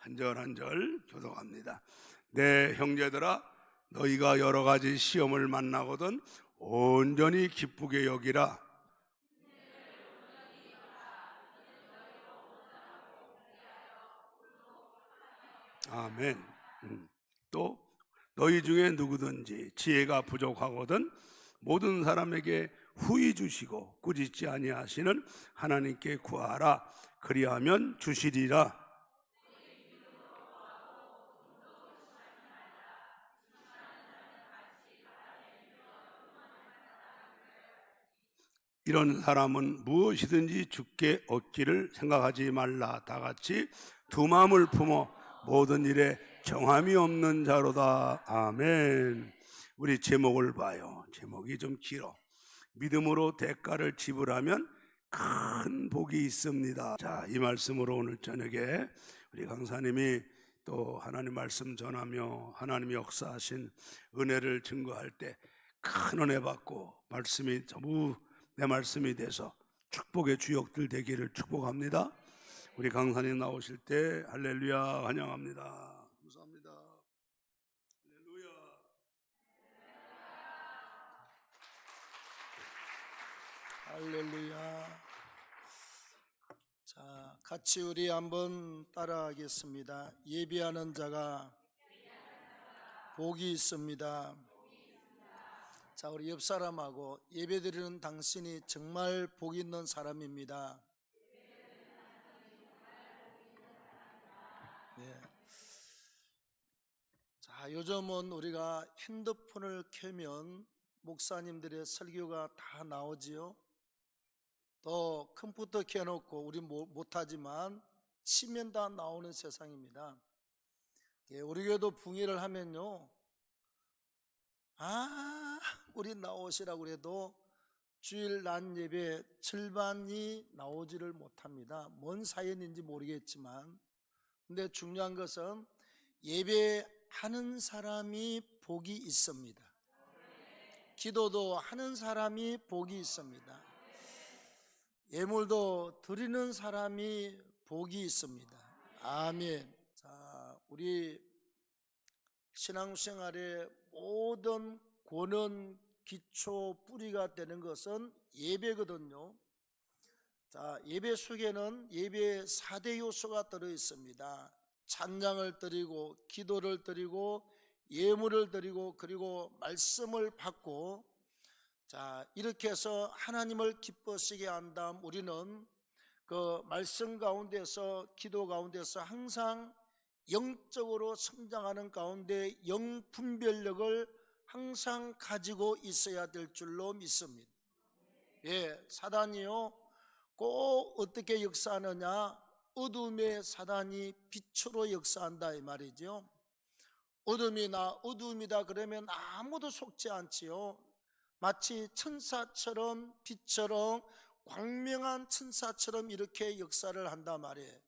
한 절 한 절 교독합니다. 내 형제들아, 너희가 여러 가지 시험을 만나거든 온전히 기쁘게 여기라. 아멘. 또 너희 중에 누구든지 지혜가 부족하거든 모든 사람에게 후히 주시고 꾸짖지 아니하시는 하나님께 구하라. 그리하면 주시리라. 이런 사람은 무엇이든지 주께 얻기를 생각하지 말라. 다 같이 두 마음을 품어 모든 일에 경함이 없는 자로다. 아멘. 우리 제목을 봐요. 제목이 좀 길어. 믿음으로 대가를 지불하면 큰 복이 있습니다. 자, 이 말씀으로 오늘 저녁에 우리 강사님이 또 하나님 말씀 전하며 하나님이 역사하신 은혜를 증거할 때 큰 은혜 받고 말씀이 전부 내 말씀이 돼서 축복의 주역들 되기를 축복합니다. 우리 강사님 나오실 때 할렐루야 환영합니다. 감사합니다. 할렐루야. 할렐루야. 자, 같이 우리 한번 따라하겠습니다. 예비하는 자가 복이 있습니다. 자, 우리 옆 사람하고 예배드리는 당신이 정말 복 있는 사람입니다. 네. 자, 요즘은 우리가 핸드폰을 켜면 목사님들의 설교가 다 나오지요. 또 컴퓨터 켜놓고 우리 못하지만 치면 다 나오는 세상입니다. 우리 교회도 붕괴를 하면요, 우리 나오시라고 그래도 주일 낮 예배 절반이 나오지를 못합니다. 뭔 사연인지 모르겠지만, 근데 중요한 것은 예배하는 사람이 복이 있습니다. 기도도 하는 사람이 복이 있습니다. 예물도 드리는 사람이 복이 있습니다. 아멘. 자, 우리 신앙생활의 모든 권원, 기초, 뿌리가 되는 것은 예배거든요. 자, 예배 속에는 예배의 4대 요소가 들어 있습니다. 찬양을 드리고, 기도를 드리고, 예물을 드리고, 그리고 말씀을 받고, 자, 이렇게 해서 하나님을 기뻐하시게 한 다음 우리는 그 말씀 가운데서, 기도 가운데서 항상 영적으로 성장하는 가운데 영분별력을 항상 가지고 있어야 될 줄로 믿습니다. 사단이요, 꼭 어떻게 역사하느냐? 어둠의 사단이 빛으로 역사한다 이 말이죠. 어둠이나 어둠이다 그러면 아무도 속지 않지요. 마치 천사처럼 빛처럼 광명한 천사처럼 이렇게 역사를 한단 말이에요.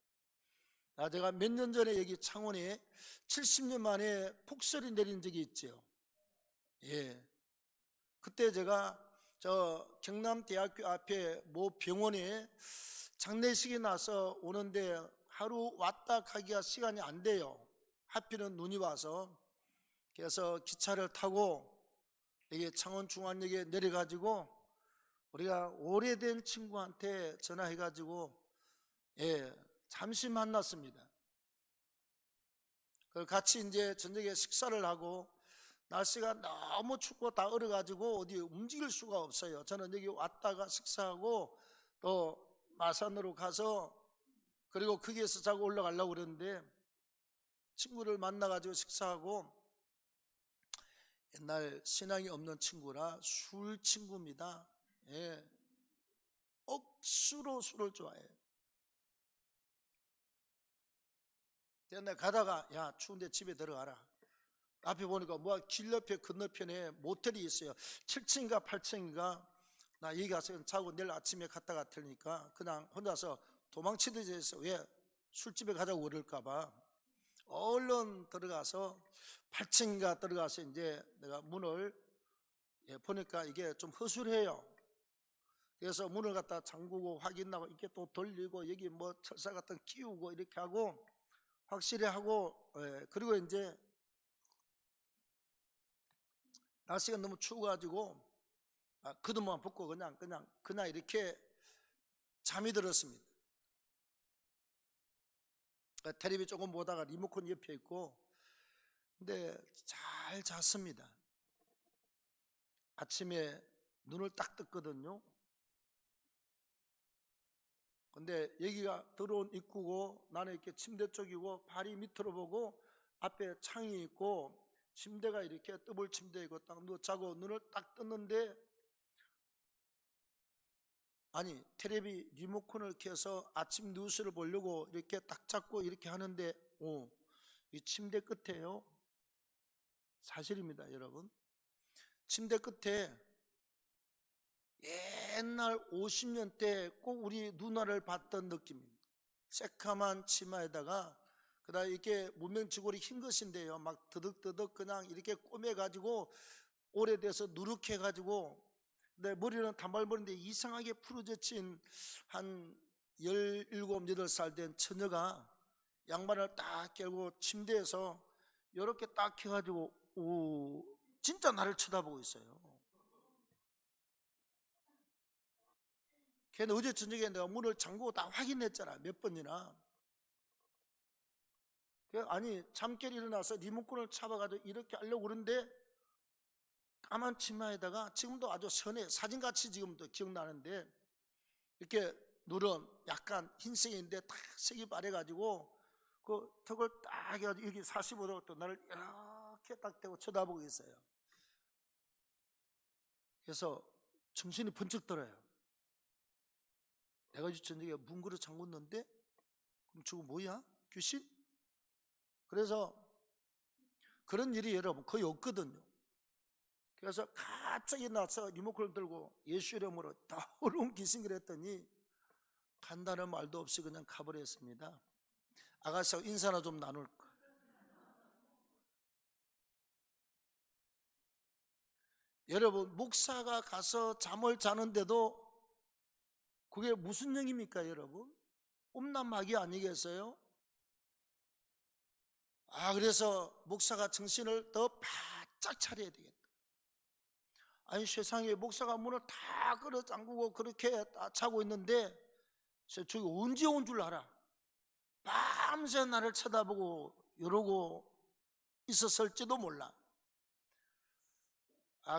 제가 몇 년 전에 여기 창원에 70년 만에 폭설이 내린 적이 있죠. 그때 제가 저 경남대학교 앞에 모 병원에 장례식이 나서 오는데 하루 왔다 가기가 시간이 안 돼요. 하필은 눈이 와서. 그래서 기차를 타고 여기 창원중앙역에 내려가지고 우리가 오래된 친구한테 전화해가지고 잠시 만났습니다. 같이 이제 저녁에 식사를 하고 날씨가 너무 춥고 다 얼어가지고 어디 움직일 수가 없어요. 저는 여기 왔다가 식사하고 또 마산으로 가서 그리고 거기에서 자고 올라가려고 그랬는데 친구를 만나가지고 식사하고 옛날 신앙이 없는 친구라 술 친구입니다. 억수로 술을 좋아해요. 내가 가다가 야 추운데 집에 들어가라. 앞에 보니까 길 옆에 건너편에 모텔이 있어요. 7층인가 8층인가. 나 여기 가서 자고 내일 아침에 갔다 갈 테니까 그냥 혼자서 도망치듯이 해서 왜 술집에 가자고 그럴까봐 얼른 들어가서 8층인가 들어가서 이제 내가 문을 보니까 이게 좀 허술해요. 그래서 문을 갖다 잠그고 확인하고 이렇게 또 돌리고 여기 뭐 철사 같은 거 끼우고 이렇게 하고 확실히 하고, 그리고 이제 날씨가 너무 추워가지고 그것만 벗고 그냥 이렇게 잠이 들었습니다. 텔레비 조금 보다가 리모컨 옆에 있고, 근데 잘 잤습니다. 아침에 눈을 딱 떴거든요. 근데 여기가 들어온 입구고 나는 이렇게 침대 쪽이고 발이 밑으로 보고 앞에 창이 있고 침대가 이렇게 더블 침대이고 딱 누워 자고 눈을 딱 떴는데, 아니 텔레비 리모컨을 켜서 아침 뉴스를 보려고 이렇게 딱 잡고 이렇게 하는데 이 침대 끝에요, 사실입니다 여러분, 침대 끝에 옛날 50년 때 꼭 우리 누나를 봤던 느낌입니다. 새카만 치마에다가 그다음에 이렇게 무명치골이 흰 것인데요, 막 더덕더덕 그냥 이렇게 꼬매가지고 오래돼서 누룩해가지고, 내 머리는 단발머리인데 이상하게 푸르져친 한 17, 18살 된 처녀가 양말을 딱 깨고 침대에서 이렇게 딱 켜가지고 진짜 나를 쳐다보고 있어요. 걔는 어제 저녁에 내가 문을 잠그고 다 확인했잖아, 몇 번이나. 아니 잠결 일어나서 리모컨을 잡아가지고 이렇게 하려고 그러는데 까만 치마에다가, 지금도 아주 선해, 사진같이 지금도 기억나는데 이렇게 누런 약간 흰색인데 딱 색이 바래가지고 그 턱을 딱 해가지고 여기 45도 또 나를 이렇게 딱 대고 쳐다보고 있어요. 그래서 정신이 번쩍 들어요. 내가 저녁에 문 그릇 잠궜는데 그럼 저거 뭐야? 귀신? 그래서 그런 일이 여러분 거의 없거든요. 그래서 갑자기 나서 리모컨을 들고 예수 이름으로 더러운 귀신을 했더니 간다는 말도 없이 그냥 가버렸습니다. 아가씨하고 인사나 좀 나눌까. 여러분 목사가 가서 잠을 자는데도 그게 무슨 영입니까 여러분? 음란마귀 아니겠어요? 그래서 목사가 정신을 더 바짝 차려야 되겠다. 아니 세상에 목사가 문을 다 끌어 잠그고 그렇게 자고 있는데 저기 언제 온 줄 알아? 밤새 나를 쳐다보고 이러고 있었을지도 몰라.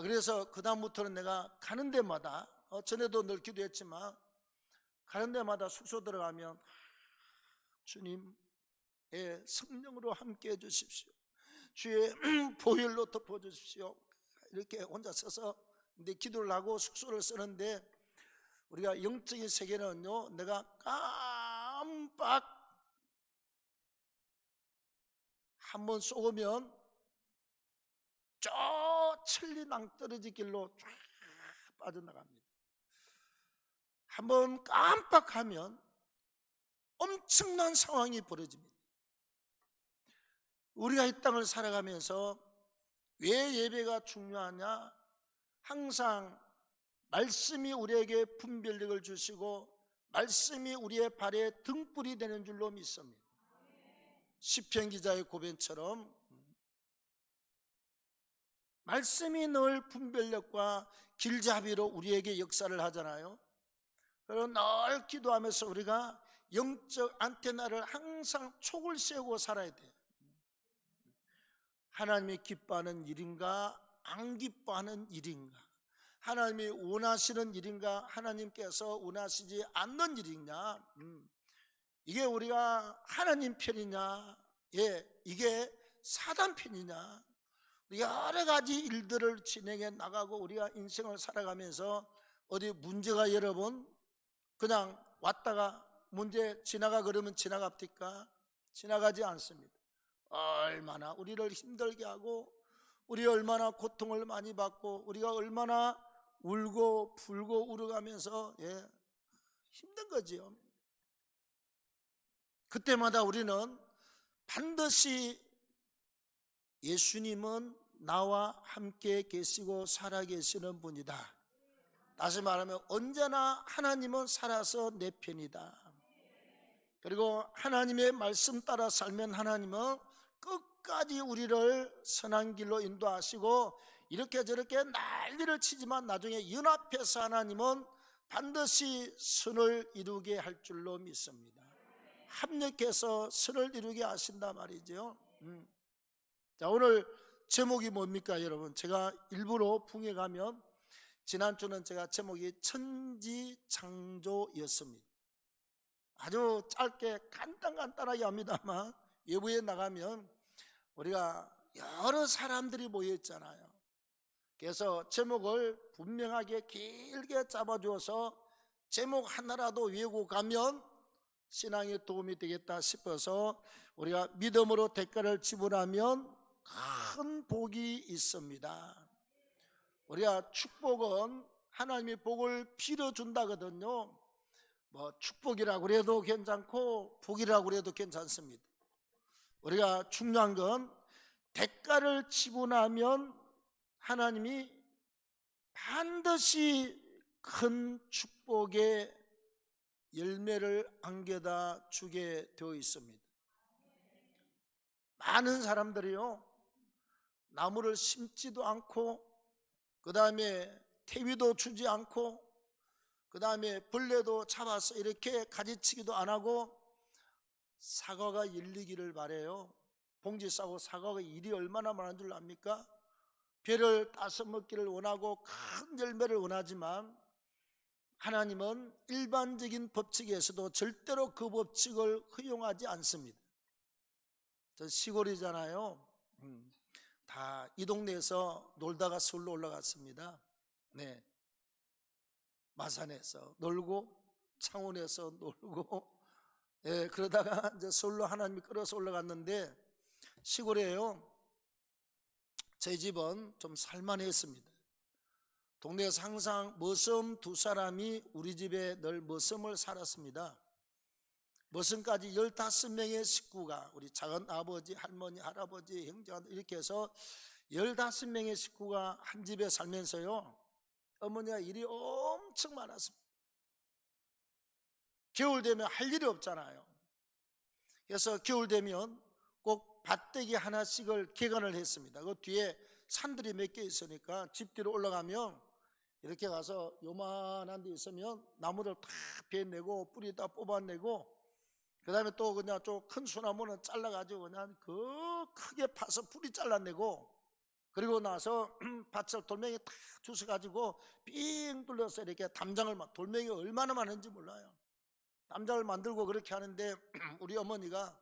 그래서 그 다음부터는 내가 가는 데마다, 전에도 늘 기도했지만 가는 데마다 숙소 들어가면 주님 성령으로 함께 해주십시오, 주의 보혈로 덮어주십시오, 이렇게 혼자 서서 근데 기도를 하고 숙소를 쓰는데, 우리가 영적인 세계는요, 내가 깜빡 한번 쏘면 저 천리 낭떠러지 길로 쫙 빠져나갑니다. 한번 깜빡하면 엄청난 상황이 벌어집니다. 우리가 이 땅을 살아가면서 왜 예배가 중요하냐? 항상 말씀이 우리에게 분별력을 주시고 말씀이 우리의 발에 등불이 되는 줄로 믿습니다. 시편 기자의 고백처럼 말씀이 늘 분별력과 길잡이로 우리에게 역사를 하잖아요. 그리고 늘 기도하면서 우리가 영적 안테나를 항상 촉을 세우고 살아야 돼요. 하나님이 기뻐하는 일인가 안 기뻐하는 일인가, 하나님이 원하시는 일인가 하나님께서 원하시지 않는 일이냐, 이게 우리가 하나님 편이냐, 이게 사단 편이냐, 여러 가지 일들을 진행해 나가고 우리가 인생을 살아가면서 어디 문제가 여러분 그냥 왔다가 문제 지나가 그러면 지나갑니까? 지나가지 않습니다. 얼마나 우리를 힘들게 하고 우리 얼마나 고통을 많이 받고 우리가 얼마나 울고 불고 울어가면서 힘든 거지요. 그때마다 우리는 반드시 예수님은 나와 함께 계시고 살아계시는 분이다. 다시 말하면 언제나 하나님은 살아서 내 편이다. 그리고 하나님의 말씀 따라 살면 하나님은 끝까지 우리를 선한 길로 인도하시고 이렇게 저렇게 난리를 치지만 나중에 연합해서 하나님은 반드시 선을 이루게 할 줄로 믿습니다. 합력해서 선을 이루게 하신다 말이죠. 자, 오늘 제목이 뭡니까 여러분? 제가 일부러 붕에 가면 지난주는 제가 제목이 천지창조였습니다. 아주 짧게 간단하게 합니다만 외부에 나가면 우리가 여러 사람들이 모여 있잖아요. 그래서 제목을 분명하게 길게 잡아주어서 제목 하나라도 외우고 가면 신앙에 도움이 되겠다 싶어서 우리가 믿음으로 대가를 지불하면 큰 복이 있습니다. 우리가 축복은 하나님이 복을 빌어준다거든요. 뭐 축복이라고 그래도 괜찮고 복이라고 그래도 괜찮습니다. 우리가 중요한 건 대가를 지불하면 하나님이 반드시 큰 축복의 열매를 안겨다 주게 되어 있습니다. 많은 사람들이요, 나무를 심지도 않고 그 다음에 태위도 주지 않고 그 다음에 벌레도 잡아서 이렇게 가지치기도 안 하고 사과가 열리기를 바래요. 봉지 싸고 사과가 일이 얼마나 많은 줄 압니까? 배를 따서 먹기를 원하고 큰 열매를 원하지만 하나님은 일반적인 법칙에서도 절대로 그 법칙을 허용하지 않습니다. 저 시골이잖아요. 다 이 동네에서 놀다가 서울로 올라갔습니다. 네, 마산에서 놀고 창원에서 놀고, 예, 그러다가 이제 서울로 하나님이 끌어서 올라갔는데 시골이에요. 제 집은 좀 살만했습니다. 동네에서 항상 머슴 두 사람이 우리 집에 늘 머슴을 살았습니다. 머슴까지 15명의 식구가, 우리 작은 아버지, 할머니, 할아버지, 형제 이렇게 해서 15명의 식구가 한 집에 살면서요, 어머니가 일이 엄청 많았습니다. 겨울 되면 할 일이 없잖아요. 그래서 겨울 되면 꼭 밭대기 하나씩을 개간을 했습니다. 그 뒤에 산들이 몇 개 있으니까 집 뒤로 올라가면 이렇게 가서 요만한 데 있으면 나무를 다 베내고 뿌리 다 뽑아내고 그 다음에 또 그냥 좀 큰 소나무는 잘라가지고 그냥 그 크게 파서 뿌리 잘라내고 그리고 나서 밭을 돌멩이 탁 주워가지고 삥 뚫려서 이렇게 담장을 돌멩이 얼마나 많은지 몰라요. 담장을 만들고 그렇게 하는데 우리 어머니가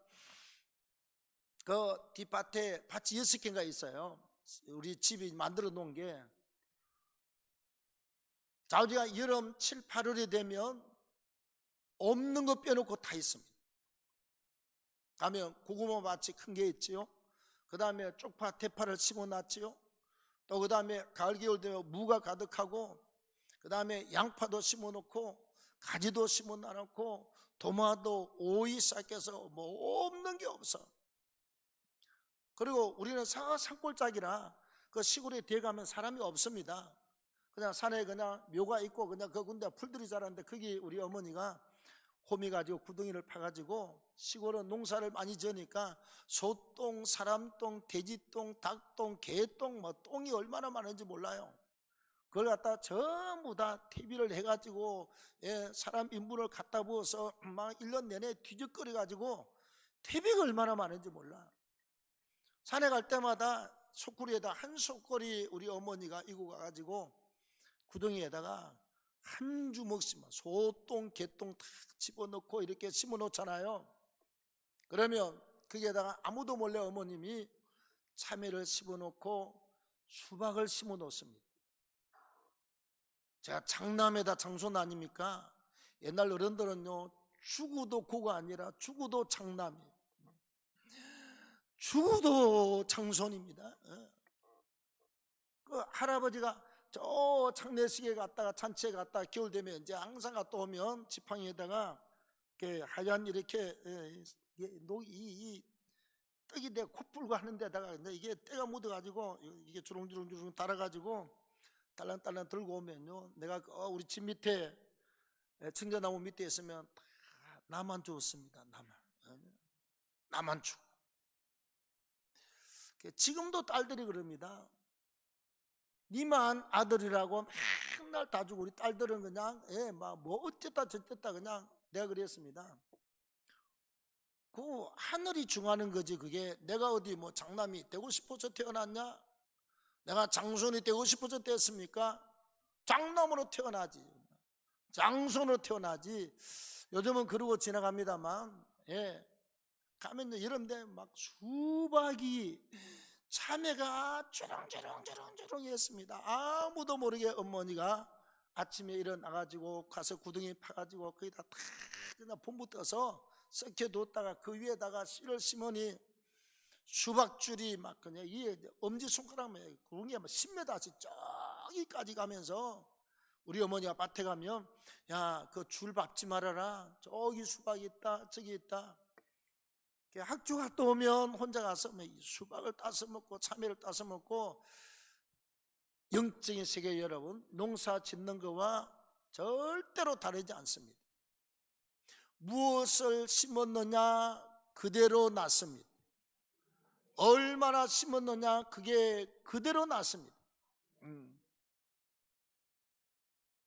그 뒷밭에 밭이 6개가 있어요. 우리 집이 만들어 놓은 게 자우지가 여름 7, 8월이 되면 없는 거 빼놓고 다 있습니다. 가면 고구마 밭이 큰 게 있지요. 그 다음에 쪽파, 대파를 심어놨지요. 또 그 다음에 가을, 겨울 되면 무가 가득하고 그 다음에 양파도 심어놓고 가지도 심어놔놓고 도마도 오이 싹해서 뭐 없는 게 없어. 그리고 우리는 산골짜기라 그 시골에 들어가면 사람이 없습니다. 그냥 산에 그냥 묘가 있고 그냥 그 군데 풀들이 자라는데 거기 우리 어머니가 호미 가지고 구덩이를 파가지고 시골은 농사를 많이 지으니까 소똥, 사람똥, 돼지똥, 닭똥, 개똥 뭐 똥이 얼마나 많은지 몰라요. 그걸 갖다 전부 다 퇴비를 해가지고 사람 인분을 갖다 부어서 막 1년 내내 뒤적거려가지고 퇴비가 얼마나 많은지 몰라. 산에 갈 때마다 소쿠리에다 한 소쿠리 우리 어머니가 이고 가가지고 구덩이에다가 한 주먹씩만 소똥, 개똥 다 집어넣고 이렇게 심어놓잖아요. 그러면 거기에다가 아무도 몰래 어머님이 참외를 심어놓고 수박을 심어놓습니다. 제가 장남에다 장손 아닙니까? 옛날 어른들은요 죽어도 고가 아니라 죽어도 장남이에요. 죽어도 장손입니다. 그 할아버지가 저 장례식에 갔다가 잔치에 갔다가 겨울 되면 이제 항상 갔다 오면 지팡이에다가 이렇게 하얀 이렇게 이 떡이 내 코 풀고 하는 데다가 이게 때가 묻어가지고 이게 주렁주렁 달아가지고 딸랑딸랑 들고 오면요 내가 우리 집 밑에 청자나무 밑에 있으면 다 나만 죽었습니다. 나만 죽어. 지금도 딸들이 그럽니다. 니만 아들이라고 맨날 다 주고 우리 딸들은 그냥 뭐 어쨌다 저쨌다 그냥 내가 그랬습니다. 그 하늘이 중하는 거지. 그게 내가 어디 뭐 장남이 되고 싶어서 태어났냐? 내가 장손이 되고 싶어서 됐습니까? 장남으로 태어나지, 장손으로 태어나지. 요즘은 그러고 지나갑니다만, 가면 이런데 막 수박이 참외가 주렁주렁 했습니다. 아무도 모르게 어머니가 아침에 일어나가지고 가서 구덩이 파가지고 거기다 다 그냥 본부 떠서 썩혀뒀다가 그 위에다가 씨를 심으니 수박줄이 막 그냥 이에 엄지손가락만 구덩이가 막 10m씩 저기까지 가면서 우리 어머니가 밭에 가면 야, 그 줄 밟지 말아라. 저기 수박이 있다, 저기 있다. 학교 갔다 오면 혼자 가서 수박을 따서 먹고 참외를 따서 먹고. 영적인 세계 여러분, 농사 짓는 거와 절대로 다르지 않습니다. 무엇을 심었느냐 그대로 났습니다. 얼마나 심었느냐 그게 그대로 났습니다.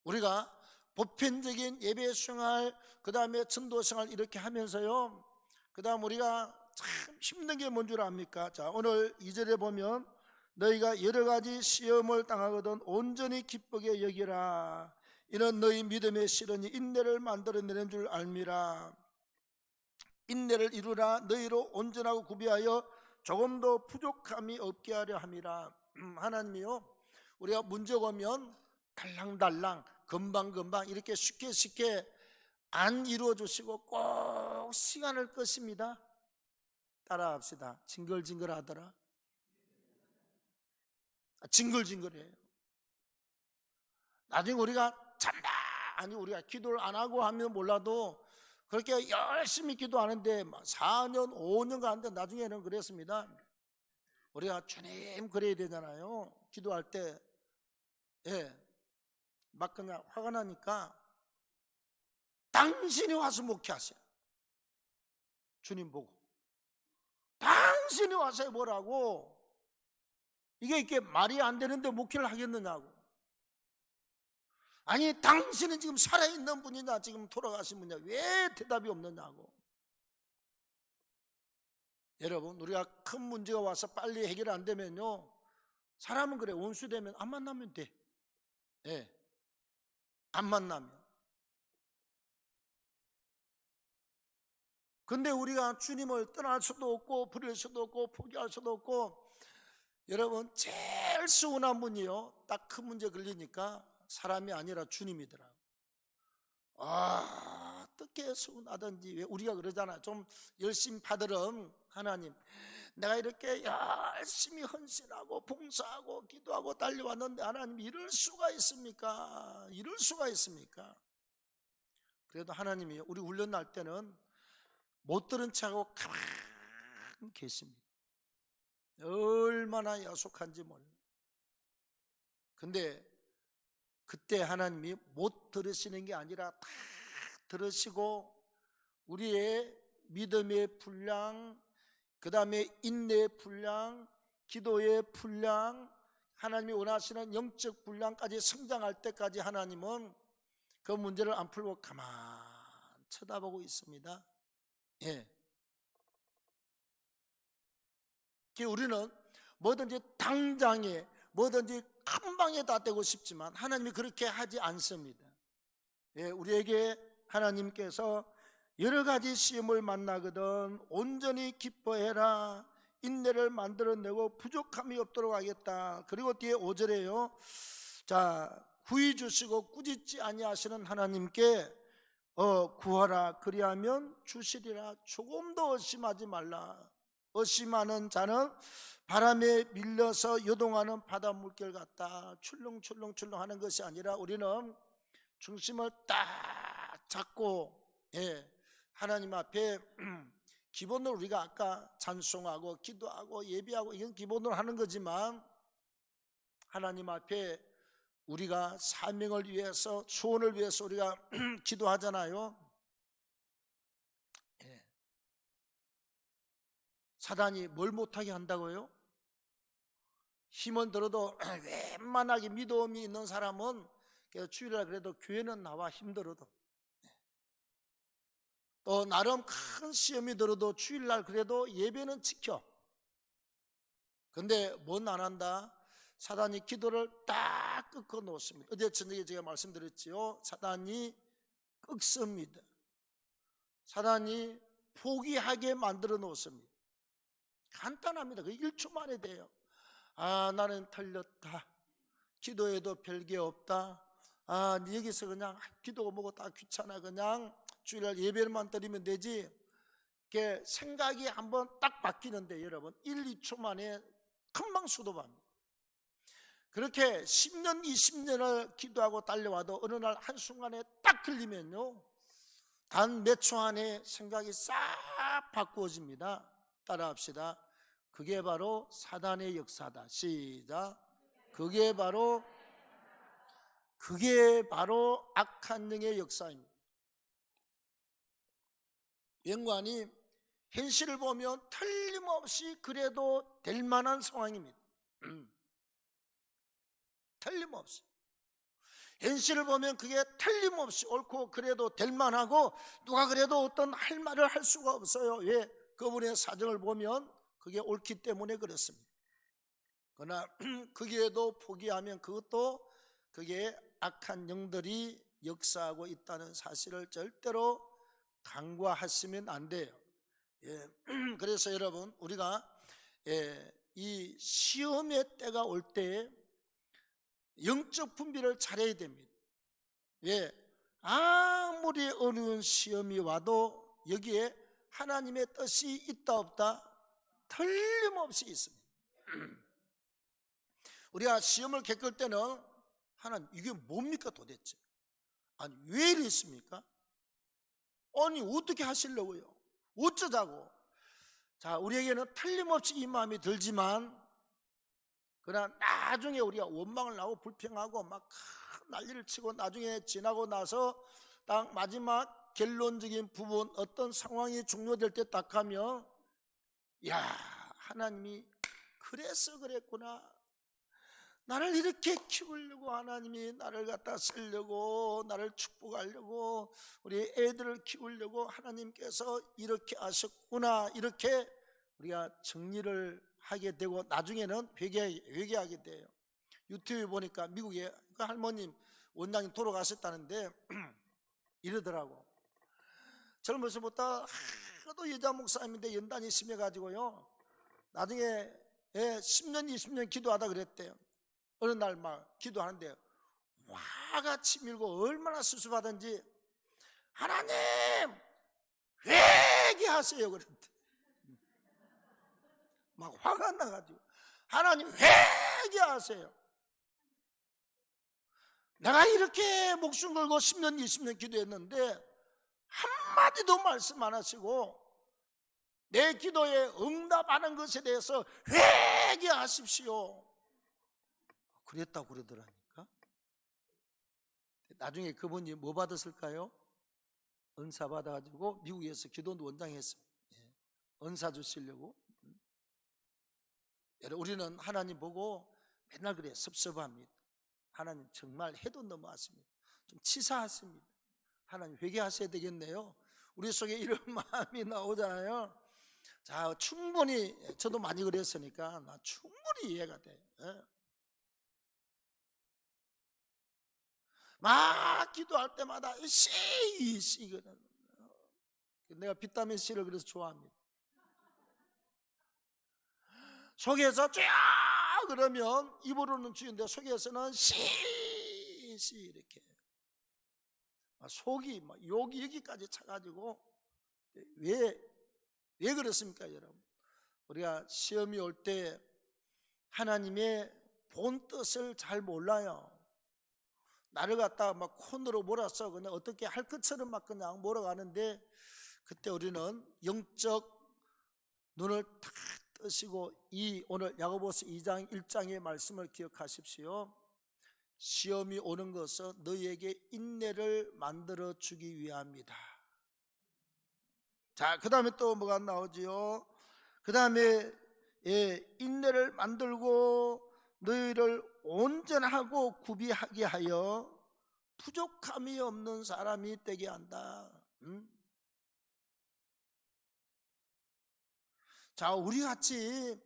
우리가 보편적인 예배 생활, 그 다음에 전도 생활 이렇게 하면서요, 그 다음 우리가 참 힘든 게 뭔 줄 압니까? 자, 오늘 2절에 보면 너희가 여러 가지 시험을 당하거든 온전히 기쁘게 여기라. 이는 너희 믿음의 실현이 인내를 만들어내는 줄 알미라. 인내를 이루라. 너희로 온전하고 구비하여 조금도 부족함이 없게 하려 함이라. 하나님이요, 우리가 문제가 오면 달랑달랑 금방금방 이렇게 쉽게 안 이루어 주시고 꼭 시간을 끄십니다. 따라합시다. 징글징글 하더라. 징글징글해요. 나중에 우리가 잔다니 우리가 기도를 안 하고 하면 몰라도 그렇게 열심히 기도하는데 4년 5년 가는데 나중에는 그랬습니다. 우리가 주님 그래야 되잖아요. 기도할 때 막 그냥 화가 나니까 당신이 와서 목회하세요. 주님 보고 당신이 와서 뭐라고. 이게 말이 안 되는데 목회를 하겠느냐고. 아니 당신은 지금 살아있는 분이냐 지금 돌아가신 분이냐 왜 대답이 없느냐고. 여러분, 우리가 큰 문제가 와서 빨리 해결 안 되면요, 사람은 그래. 원수 되면 안 만나면 돼. 안 만나면. 근데 우리가 주님을 떠날 수도 없고 버릴 수도 없고 포기할 수도 없고. 여러분, 제일 서운한 분이요, 딱 큰 문제 걸리니까 사람이 아니라 주님이더라고. 어떻게 서운하든지. 왜 우리가 그러잖아. 좀 열심히 받으렴. 하나님, 내가 이렇게 열심히 헌신하고 봉사하고 기도하고 달려왔는데 하나님 이럴 수가 있습니까? 이럴 수가 있습니까? 그래도 하나님이 우리 훈련 날 때는 못 들은 척하고 가만히 계십니다. 얼마나 야속한지 몰라. 근데 그때 하나님이 못 들으시는 게 아니라 다 들으시고 우리의 믿음의 분량, 그 다음에 인내의 분량, 기도의 분량, 하나님이 원하시는 영적 분량까지 성장할 때까지 하나님은 그 문제를 안 풀고 가만 쳐다보고 있습니다. 우리는 뭐든지 당장에 뭐든지 한 방에 다 되고 싶지만 하나님이 그렇게 하지 않습니다. 우리에게 하나님께서 여러 가지 시험을 만나거든 온전히 기뻐해라. 인내를 만들어내고 부족함이 없도록 하겠다. 그리고 뒤에 5절에요. 자, 후히 주시고 꾸짖지 아니하시는 하나님께 구하라. 그리하면 주시리라. 조금도 의심하지 말라. 의심하는 자는 바람에 밀려서 요동하는 바다 물결 같다. 출렁출렁 하는 것이 아니라 우리는 중심을 딱 잡고 하나님 앞에 기본으로 우리가 아까 찬송하고 기도하고 예배하고 이건 기본으로 하는 거지만 하나님 앞에 우리가 사명을 위해서 소원을 위해서 우리가 기도하잖아요. 사단이 뭘 못하게 한다고요? 힘은 들어도 웬만하게 믿음이 있는 사람은 주일날 그래도 교회는 나와 힘들어도, 또 나름 큰 시험이 들어도 주일날 그래도 예배는 지켜. 근데 뭔 안 한다? 사단이 기도를 딱 끊고 놓습니다. 어제 저녁에 제가 말씀드렸지요. 사단이 끄습니다. 사단이 포기하게 만들어 놓습니다. 간단합니다. 그 1초 만에 돼요. 아, 나는 틀렸다. 기도해도 별게 없다. 아, 여기서 그냥 기도가 뭐고 다 귀찮아. 그냥 주일날 예배만 드리면 되지. 이렇게 생각이 한번 딱 바뀌는데 여러분 1, 2초 만에 금방 수도합니다. 그렇게 10년, 20년을 기도하고 달려와도 어느 날 한순간에 딱 틀리면요, 단 몇 초 안에 생각이 싹 바꾸어집니다. 따라합시다. 그게 바로 사단의 역사다. 시작. 그게 바로 악한 영의 역사입니다. 영관이 현실을 보면 틀림없이 그래도 될 만한 상황입니다. 틀림없이 현실을 보면 그게 틀림없이 옳고 그래도 될 만하고, 누가 그래도 어떤 할 말을 할 수가 없어요. 왜? 그분의 사정을 보면 그게 옳기 때문에 그렇습니다. 그러나 거기에도 포기하면 그게 악한 영들이 역사하고 있다는 사실을 절대로 간과하시면 안 돼요. 예. 그래서 여러분, 우리가 이 시험의 때가 올 때 영적 분별을 잘해야 됩니다. 예. 아무리 어려운 시험이 와도 여기에 하나님의 뜻이 있다 없다? 틀림없이 있습니다. 우리가 시험을 겪을 때는 하나님, 이게 뭡니까 도대체? 아니, 왜 이랬습니까? 아니, 어떻게 하시려고요? 어쩌자고? 자, 우리에게는 틀림없이 이 마음이 들지만, 그러나 나중에 우리가 원망을 하고 불평하고 막 난리를 치고 나중에 지나고 나서 딱 마지막 결론적인 부분, 어떤 상황이 종료될 때 딱 하면, 야, 하나님이 그래서 그랬구나. 나를 이렇게 키우려고 하나님이 나를 갖다 쓰려고, 나를 축복하려고, 우리 애들을 키우려고 하나님께서 이렇게 하셨구나. 이렇게 우리가 정리를 하게 되고 나중에는 회개하게 돼요. 유튜브에 보니까 미국에 그 할머님, 원장님 돌아가셨다는데 이러더라고. 젊어서부터 하도 여자 목사님인데 연단이 심해가지고요, 나중에 10년 20년 기도하다 그랬대요. 어느 날 막 기도하는데 화가 치밀고 얼마나 수수하던지, 하나님 회개하세요 그랬대. 막 화가 나가지고 하나님 회개하세요. 내가 이렇게 목숨 걸고 10년 20년 기도했는데 한마디도 말씀 안 하시고 내 기도에 응답하는 것에 대해서 회개하십시오 그랬다고 그러더라니까. 나중에 그분이 뭐 받았을까요? 은사 받아가지고 미국에서 기도 원장 했습니다. 은사 주시려고. 여러분, 우리는 하나님 보고 맨날 그래 섭섭합니다. 하나님 정말 해도 너무하십니다. 좀 치사하십니다. 하나님 회개하셔야 되겠네요. 우리 속에 이런 마음이 나오잖아요. 자, 충분히 저도 많이 그랬으니까 나 충분히 이해가 돼요. 막 기도할 때마다 씨거든. 내가 비타민 C를 그래서 좋아합니다. 속에서 쫙 그러면 입으로는 주인데 속에서는 씨 이렇게 속이 막 여기까지 차가지고 왜 그렇습니까 여러분? 우리가 시험이 올 때 하나님의 본 뜻을 잘 몰라요. 나를 갖다가 막 콘으로 몰아서 그냥 어떻게 할 것처럼 막 그냥 몰아가는데, 그때 우리는 영적 눈을 탁 뜨시고 이 오늘 야고보서 2장 1장의 말씀을 기억하십시오. 시험이 오는 것은 너희에게 인내를 만들어 주기 위함이다. 자, 그 다음에 또 뭐가 나오지요? 그 다음에 인내를 만들고 너희를 온전하고 구비하게 하여 부족함이 없는 사람이 되게 한다. 자, 우리 같이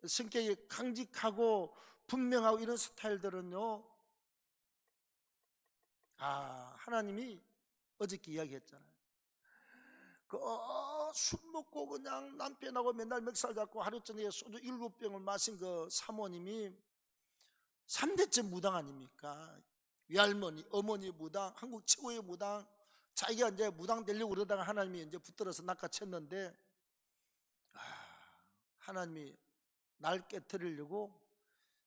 성격이 강직하고 분명하고 이런 스타일들은요, 하나님이 어저께 이야기했잖아요. 술 먹고 그냥 남편하고 맨날 멱살 잡고 하루 저녁에 소주 7병을 마신 그 사모님이 3대째 무당 아닙니까? 외할머니, 어머니 무당, 한국 최고의 무당. 자기가 이제 무당 되려고 그러다가 하나님이 이제 붙들어서 낚아챘는데, 하나님이 날 깨뜨리려고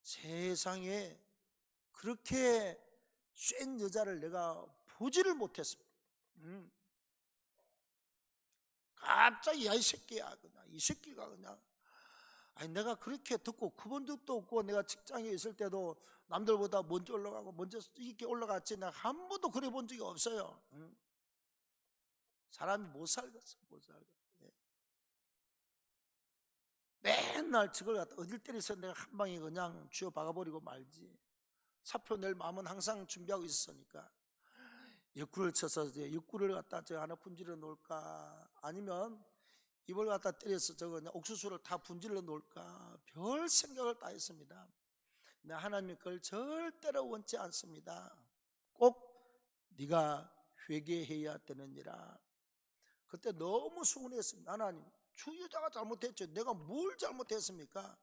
세상에 그렇게 센 여자를 내가 보지를 못했습니다. 갑자기 야 이 새끼야, 그냥 이 새끼가 그냥, 아니 내가 그렇게 듣고 그본 적도 없고, 내가 직장에 있을 때도 남들보다 먼저 올라가고 먼저 이렇게 올라갔지 내가 한 번도 그래 본 적이 없어요. 사람이 못 살겠어, 못 살겠어. 맨날 저걸 갖다 어딜 때려서 내가 한 방에 그냥 쥐어 박아버리고 말지. 사표 낼 마음은 항상 준비하고 있었으니까. 옆구를 쳐서 이제 옆구를 갖다 저 하나 분질러 놓을까, 아니면 입을 갖다 때려서 저거 그냥 옥수수를 다 분질러 놓을까, 별 생각을 다 했습니다. 근데 하나님이 그걸 절대로 원치 않습니다. 꼭 네가 회개해야 되느니라. 그때 너무 서운했습니다. 하나님, 주 여자가 잘못했죠. 내가 뭘 잘못했습니까?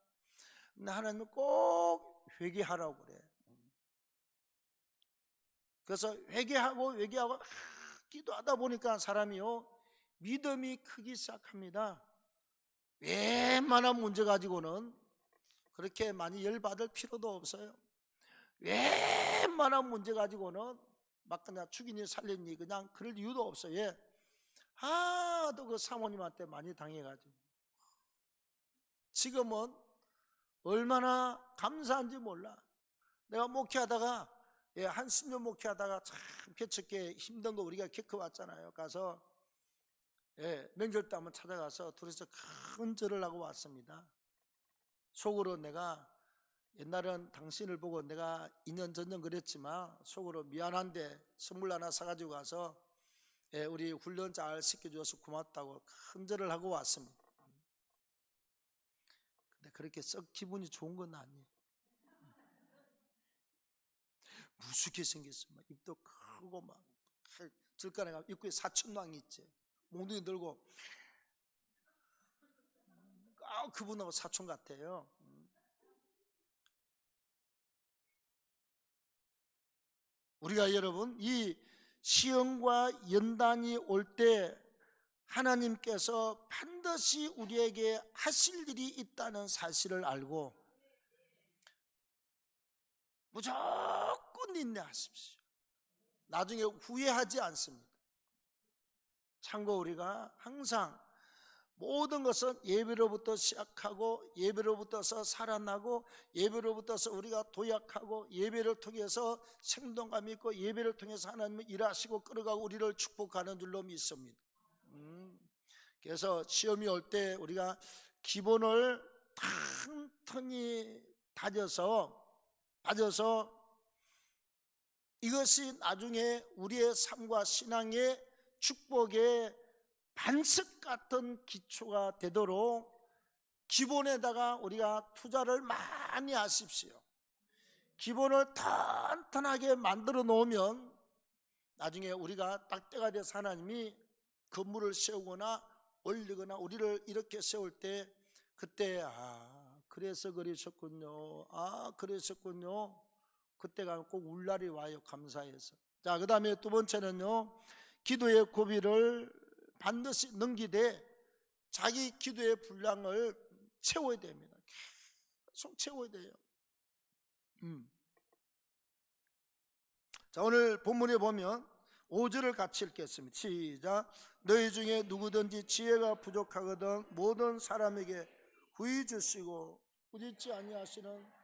근데 하나님은 꼭 회개하라고 그래. 그래서 회개하고 기도하다 보니까 사람이요, 믿음이 크기 시작합니다. 웬만한 문제 가지고는 그렇게 많이 열받을 필요도 없어요. 웬만한 문제 가지고는 막 그냥 죽이니 살렸니 그냥 그럴 이유도 없어요. 예. 하도 그 사모님한테 많이 당해가지고 지금은 얼마나 감사한지 몰라. 내가 목회하다가 한 10년 목회하다가 참 개척게 힘든 거 우리가 겪어왔잖아요. 가서 명절 때 한번 찾아가서 둘이서 큰 절을 하고 왔습니다. 속으로 내가 옛날엔 당신을 보고 내가 2년 전년 그랬지만 속으로 미안한데 선물 하나 사가지고 가서 우리 훈련 잘 시켜줘서 고맙다고 큰 절을 하고 왔습니다. 근데 그렇게 썩 기분이 좋은 건 아니에요. 무섭게 생겼어. 막 입도 크고 막 들간에 가면 입구에 사춘왕이 있지. 몽둥이 들고 그분하고 사촌 같아요. 우리가 여러분 이 시험과 연단이 올 때 하나님께서 반드시 우리에게 하실 일이 있다는 사실을 알고 무조건 인내하십시오. 나중에 후회하지 않습니다. 참고 우리가 항상 모든 것은 예배로부터 시작하고 예배로부터서 살아나고 예배로부터서 우리가 도약하고 예배를 통해서 생동감 있고 예배를 통해서 하나님이 일하시고 끌어가고 우리를 축복하는 줄로 믿습니다. 그래서 시험이 올 때 우리가 기본을 튼튼히 다져서 이것이 나중에 우리의 삶과 신앙의 축복의 반석 같은 기초가 되도록 기본에다가 우리가 투자를 많이 하십시오. 기본을 튼튼하게 만들어 놓으면 나중에 우리가 딱 때가 돼서 하나님이 건물을 세우거나 올리거나 우리를 이렇게 세울 때 그때 그래서 그러셨군요. 그러셨군요. 그때가 꼭 울 날이 와요. 감사해서. 자, 그 다음에 두 번째는요, 기도의 고비를 반드시 넘기되 자기 기도의 분량을 채워야 됩니다. 계속 채워야 돼요. 자, 오늘 본문에 보면 5절을 같이 읽겠습니다. 시작. 너희 중에 누구든지 지혜가 부족하거든 모든 사람에게 후히 주시고 꾸짖지 아니하시는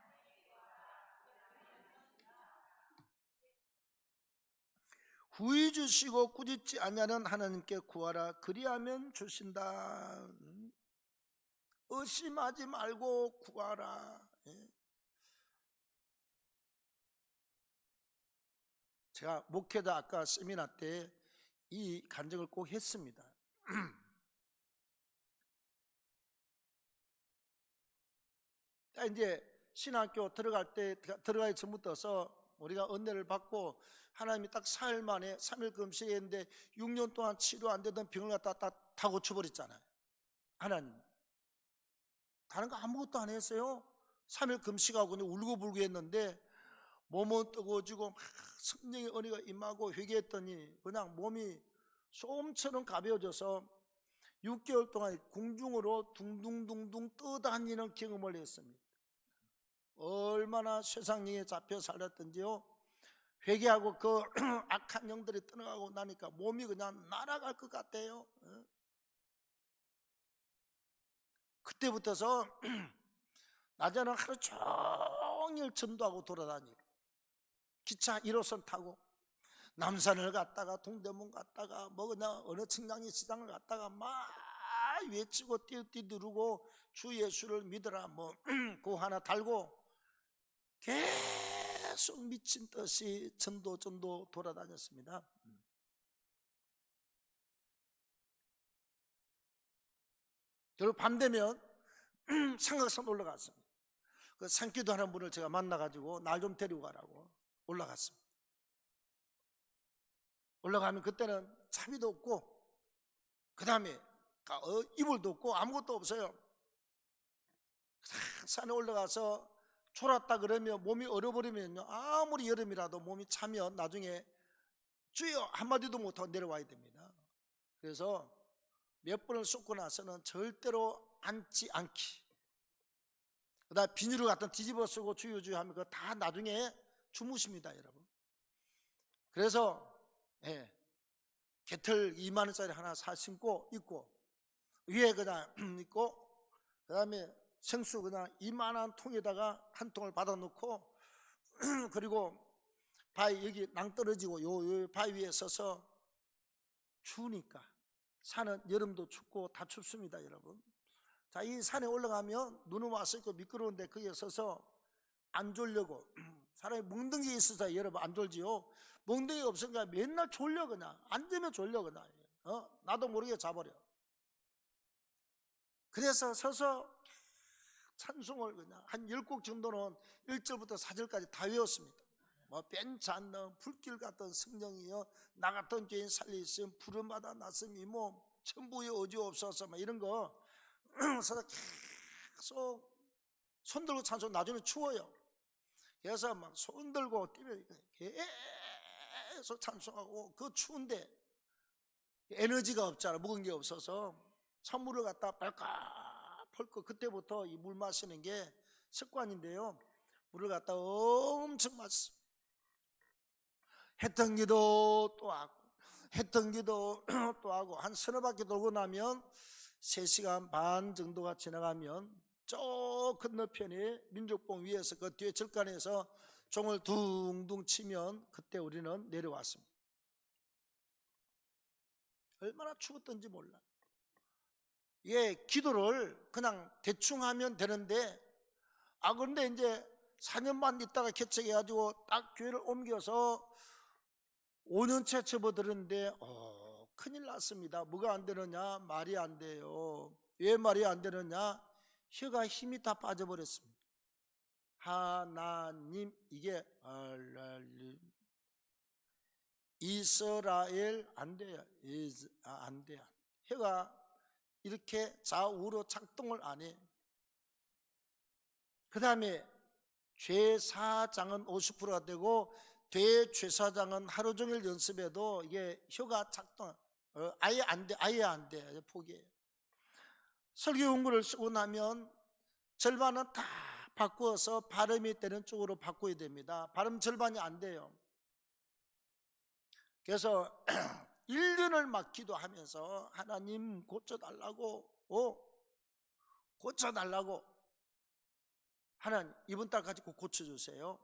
후히 주시고 꾸짖지 아니하는 하나님께 구하라. 그리하면 주신다. 의심하지 말고 구하라. 예. 제가 목회자 아까 세미나 때 이 간증을 꼭 했습니다. 이제 신학교 들어가기 전부터서 우리가 은혜를 받고 하나님이 딱 4일 만에 3일 금식했는데 6년 동안 치료 안 되던 병을 갖다 다 고쳐버렸잖아요. 하나님 다른 거 아무것도 안 했어요. 3일 금식하고 그냥 울고불고 했는데 몸은 뜨거워지고 막 성령의 은혜가 임하고 회개했더니 그냥 몸이 솜처럼 가벼워져서 6개월 동안 궁중으로 둥둥둥둥 떠다니는 경험을 했습니다. 얼마나 쇠상령에 잡혀 살았던지요. 회개하고 그 악한 영들이 떠나가고 나니까 몸이 그냥 날아갈 것 같아요. 그때부터서 낮에는 하루 종일 전도하고 돌아다니고 기차 1호선 타고 남산을 갔다가 동대문 갔다가 뭐 그냥 어느 청량리 시장을 갔다가 막 외치고 뛰어뛰르고 주 예수를 믿으라 뭐 그거 하나 달고 계속 미친 듯이 전도 돌아다녔습니다. 그리고 밤 되면 삼각산 올라갔습니다. 그 산기도 하는 분을 제가 만나가지고 날 좀 데리고 가라고 올라갔습니다. 올라가면 그때는 차비도 없고 그 다음에 이불도 없고 아무것도 없어요. 산에 올라가서 졸았다 그러면 몸이 얼어버리면요 아무리 여름이라도 몸이 차면 나중에 주여 한마디도 못하고 내려와야 됩니다. 그래서 몇 번을 쏟고 나서는 절대로 앉지 않기, 그 다음에 비닐을 갖다 뒤집어 쓰고 주여 하면 그거 다 나중에 주무십니다 여러분. 그래서 개털 2만 원짜리 하나 사 신고 입고 위에 그냥 입고 그 다음에 생수 그냥 이만한 통에다가 한 통을 받아 놓고 그리고 바위 여기 낭떠러지고 요 바위 위에 서서 추우니까 산은 여름도 춥고 다 춥습니다 여러분. 자, 이 산에 올라가면 눈은 와서 있고 미끄러운데 거기에 서서 안 졸려고 사람이 멍덩이 있어서 여러분 안 졸지요. 멍덩이가 없으니까 맨날 졸려 그냥 앉으면 졸려 그냥 나도 모르게 자버려. 그래서 서서 찬송을 그냥 한 10곡 정도는 1절부터 4절까지 다 외웠습니다. 뭐 괜찮는 불길 같은 성령이여 나 같은 죄인 살리시면 부름받아 났음이 뭐 천부의 어지 없어서 막 이런 거 서서 계속 손들고 찬송. 나중에 추워요. 그래서 막 손들고 뛰면 계속 찬송하고 그 추운데 에너지가 없잖아. 먹은 게 없어서 찬물을 갖다 펄컥 그때부터 이 물 마시는 게 습관인데요. 물을 갖다 엄청 마셨어요. 했던 기도 또 하고 했던 기도 또 하고 한 서너 바퀴 돌고 나면 3시간 반 정도가 지나가면 저 건너편에 민족봉 위에서 그 뒤에 절간에서 종을 둥둥 치면 그때 우리는 내려왔습니다. 얼마나 추웠던지 몰라. 기도를 그냥 대충 하면 되는데 그런데 이제 4년 반 있다가 개척해가지고 딱 교회를 옮겨서 5년째 접어들었는데 큰일 났습니다. 뭐가 안 되느냐? 말이 안 돼요. 왜 말이 안 되느냐? 혀가 힘이 다 빠져버렸습니다. 하나님 이게 이스라엘 안 돼요. 안 돼요. 혀가 이렇게 좌우로 작동을 안 해. 그 다음에 죄사장은 50%가 되고 대죄사장은 하루 종일 연습해도 이게 혀가 작동 아예 안 돼. 아예 안 돼. 포기해. 설교 연구를 쓰고 나면 절반은 다 바꾸어서 발음이 되는 쪽으로 바꿔야 됩니다. 발음 절반이 안 돼요. 그래서 1년을 막 기도하면서 하나님 고쳐달라고 고쳐달라고 하나님 이번 달까지 꼭 고쳐주세요.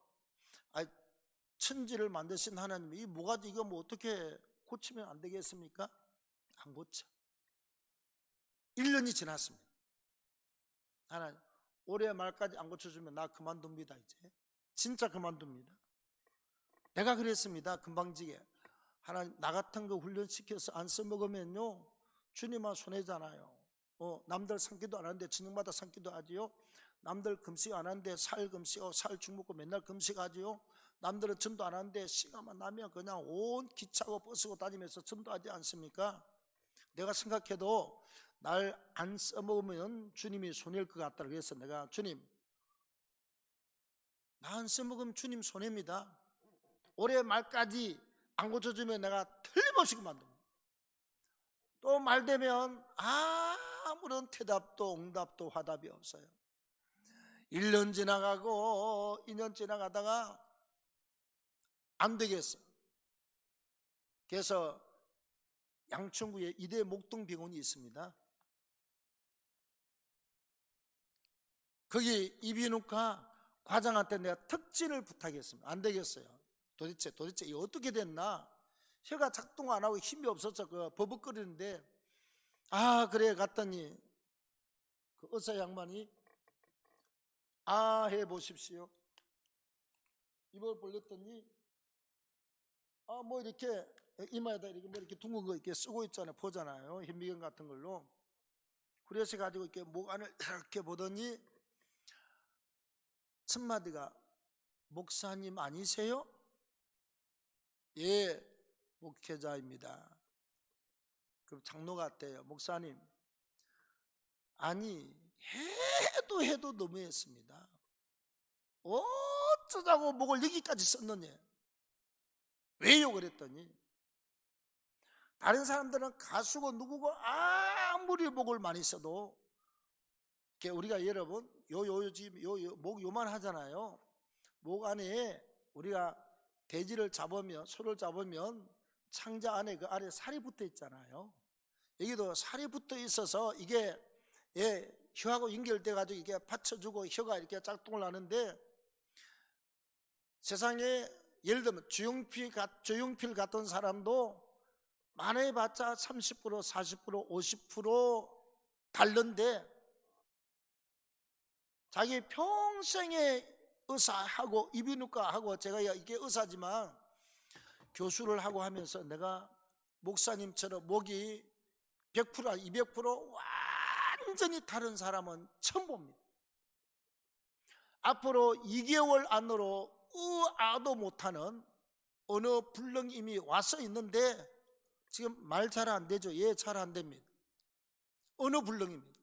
천지를 만드신 하나님이 이 모가지 이거 뭐 어떻게 고치면 안 되겠습니까? 안 고쳐. 1년이 지났습니다. 하나님, 올해 말까지 안 고쳐주면 나 그만둡니다. 이제 진짜 그만둡니다. 내가 그랬습니다. 금방지게. 하나님, 나 같은 거 훈련시켜서 안 써먹으면요 주님만 손해잖아요. 남들 삼기도 안 하는데 저녁마다 삼기도 하지요. 남들 금식 안 하는데 살 금식, 살 죽먹고 맨날 금식하지요. 남들은 전도 안 하는데 시간만 나면 그냥 온 기차고 버스고 다니면서 전도하지 않습니까? 내가 생각해도 날 안 써먹으면 주님이 손해일 것 같다. 그래서 내가, 주님, 나 안 써먹으면 주님 손해입니다. 올해 말까지 안 고쳐주면 내가 틀림없이 그만둡니다. 또 말되면 아무런 대답도 응답도 화답이 없어요. 1년 지나가고 2년 지나가다가 안 되겠어. 그래서 양천구에 이대 목동병원이 있습니다. 거기 이비인후과 과장한테 내가 특진을 부탁했습니다. 안 되겠어요. 도대체 이거 어떻게 됐나? 혀가 작동 안 하고 힘이 없어서 버벅거리는데, 그래 갔더니 그 의사 양반이 해보십시오. 입을 벌렸더니 뭐 이렇게 이마에다 이렇게 뭐 이렇게 둥근 거 이렇게 쓰고 있잖아요. 보잖아요. 현미경 같은 걸로. 그래서 가지고 이렇게 목 안을 이렇게 보더니 첫 마디가, 목사님 아니세요? 예, 목회자입니다. 그럼 장로 같대요. 목사님, 아니 해도 너무했습니다. 어쩌자고 목을 여기까지 썼느냐? 왜요? 그랬더니 다른 사람들은 가수고 누구고 아무리 목을 많이 써도 이렇게 우리가 여러분 목 요만 하잖아요. 목 안에 우리가 돼지를 잡으면, 소를 잡으면 창자 안에 그 아래 살이 붙어 있잖아요. 여기도 살이 붙어 있어서 이게 혀하고 연결돼 가지고 이게 받쳐주고 혀가 이렇게 작동을 하는데, 세상에 예를 들면 조용필 같은 사람도 많아봤자 30%, 40%, 50% 달른데, 자기 평생에 의사하고 이비인후과하고, 제가 이게 의사지만 교수를 하고 하면서 내가 목사님처럼 목이 100%, 200% 완전히 다른 사람은 처음 봅니다. 앞으로 2개월 안으로 의아도 못하는 어느 불능이 이미 와서 있는데 지금 말 잘 안 되죠? 예, 잘 안 됩니다. 어느 불능입니다.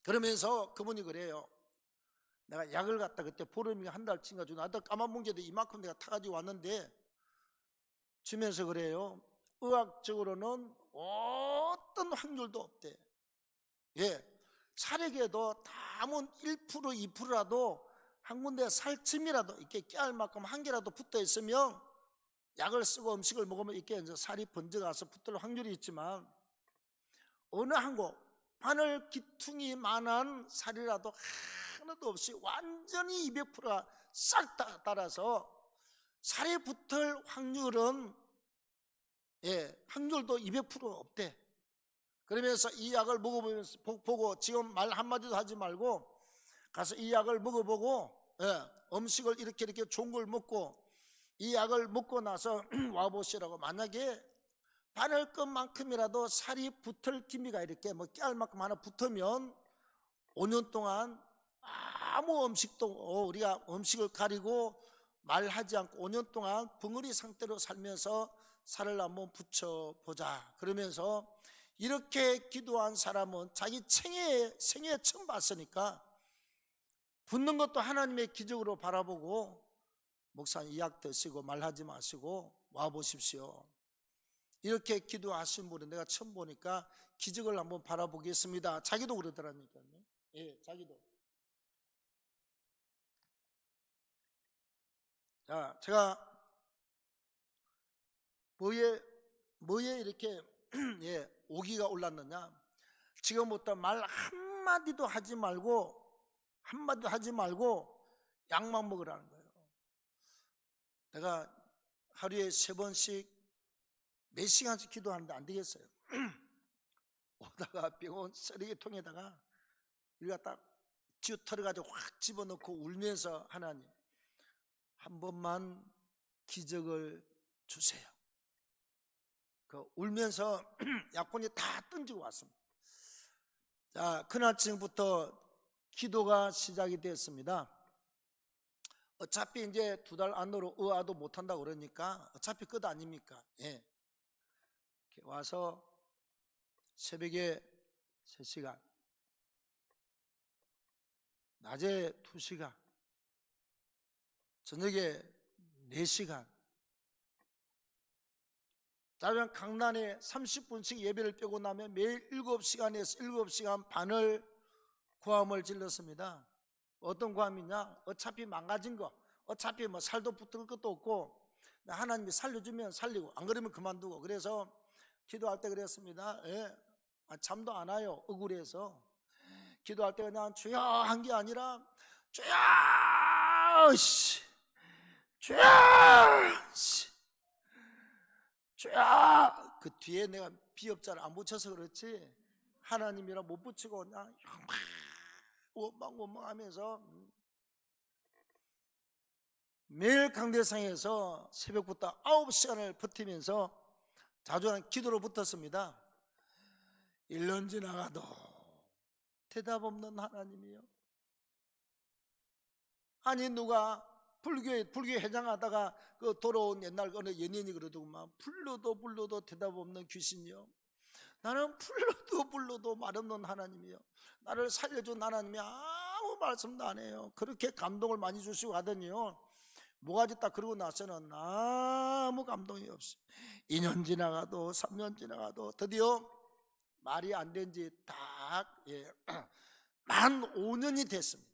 그러면서 그분이 그래요. 내가 약을 갖다 그때 보름이 한 달치 가지고 나도 까만 뭉개도 이만큼 내가 타가지고 왔는데, 주면서 그래요. 의학적으로는 어떤 확률도 없대. 살에게도 담은 1%, 2%라도 한 군데 살찜이라도 이렇게 깨알 만큼 한 개라도 붙어 있으면 약을 쓰고 음식을 먹으면 이렇게 이제 살이 번져가서 붙을 확률이 있지만, 어느 한 곳 바늘 기퉁이만한 살이라도 하나도 없이 완전히 200%가 싹 다 따라서 살에 붙을 확률은 확률도 200% 없대. 그러면서 이 약을 먹어보면서 보고, 지금 말 한마디도 하지 말고 가서 이 약을 먹어보고 음식을 이렇게 좋은 걸 먹고 이 약을 먹고 나서 와보시라고. 만약에 바늘끝만큼이라도 살이 붙을 기미가 이렇게 뭐 깨알만큼 하나 붙으면 5년 동안 아무 음식도 우리가 음식을 가리고 말하지 않고 5년 동안 벙어리 상태로 살면서 살을 한번 붙여보자. 그러면서 이렇게 기도한 사람은 자기 생애 처음 봤으니까 붙는 것도 하나님의 기적으로 바라보고, 목사님 이 약 드시고 말하지 마시고 와보십시오. 이렇게 기도하신 분은 내가 처음 보니까 기적을 한번 바라보겠습니다. 자기도 그러더라니까요. 자기도. 자, 제가 뭐에 이렇게 오기가 올랐느냐? 지금부터 말 한마디도 하지 말고 약만 먹으라는 거예요. 내가 하루에 3번씩 몇 시간씩 기도하는데 안 되겠어요. 오다가 병원 쓰레기통에다가 이거 딱 쥐어털어가지고 확 집어넣고 울면서 하나님 한 번만 기적을 주세요. 그 울면서 약혼이 다 던지고 왔습니다. 자, 그날 쯤부터 기도가 시작이 됐습니다. 어차피 이제 2달 안으로 의아도 못한다고 그러니까 어차피 끝 아닙니까? 예. 이렇게 와서 새벽에 3시간, 낮에 2시간, 저녁에 4시간, 자면 강단에 30분씩 예배를 빼고 나면 매일 7시간에서 7시간 반을 고함을 질렀습니다. 어떤 고함이냐? 어차피 망가진 거, 어차피 뭐 살도 붙을 것도 없고 하나님이 살려주면 살리고 안 그러면 그만두고. 그래서 기도할 때 그랬습니다. 예. 잠도 안 와요. 억울해서 기도할 때 그냥 주여 한 게 아니라 주여 씨, 주여 씨, 주여. 그 뒤에 내가 비업자를 안 붙여서 그렇지 하나님이라 못 붙이고 그냥 원망하면서 매일 강대상에서 새벽부터 9시간을 버티면서 자주한 기도로 붙었습니다. 1년 지나가도 대답 없는 하나님이요. 아니 누가 불교에 해장하다가 그 돌아온 옛날 어느 연예인이 그러더구만, 불러도 대답 없는 귀신이요. 나는 불러도 말 없는 하나님이요. 나를 살려준 하나님이 아무 말씀도 안 해요. 그렇게 감동을 많이 주시고 하더니요, 뭐가지 딱 그러고 나서는 아무 감동이 없어요. 2년 지나가도 3년 지나가도 드디어 말이 안 된 지 딱 만 5년이 됐습니다.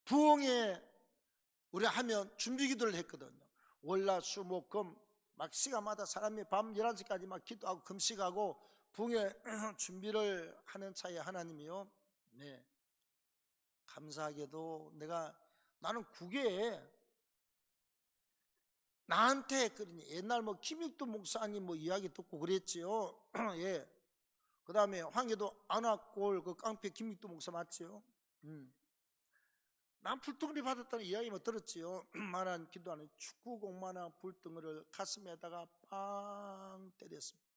부흥에 우리 하면 준비기도를 했거든요. 월화수목금 막 시간마다 사람이 밤 11시까지 막 기도하고 금식하고 부흥의 준비를 하는 차에 하나님이요, 네, 감사하게도 나는 국외에 나한테 그러니 옛날 뭐 김익도 목사님 뭐 이야기 듣고 그랬지요. 예. 그 다음에 황해도 안악골 그 깡패 김익도 목사 맞지요? 난 불덩어리 받았다는 이야기 뭐 들었지요. 만한 기도하는 축구공만한 불덩어리를 가슴에다가 빵 때렸습니다.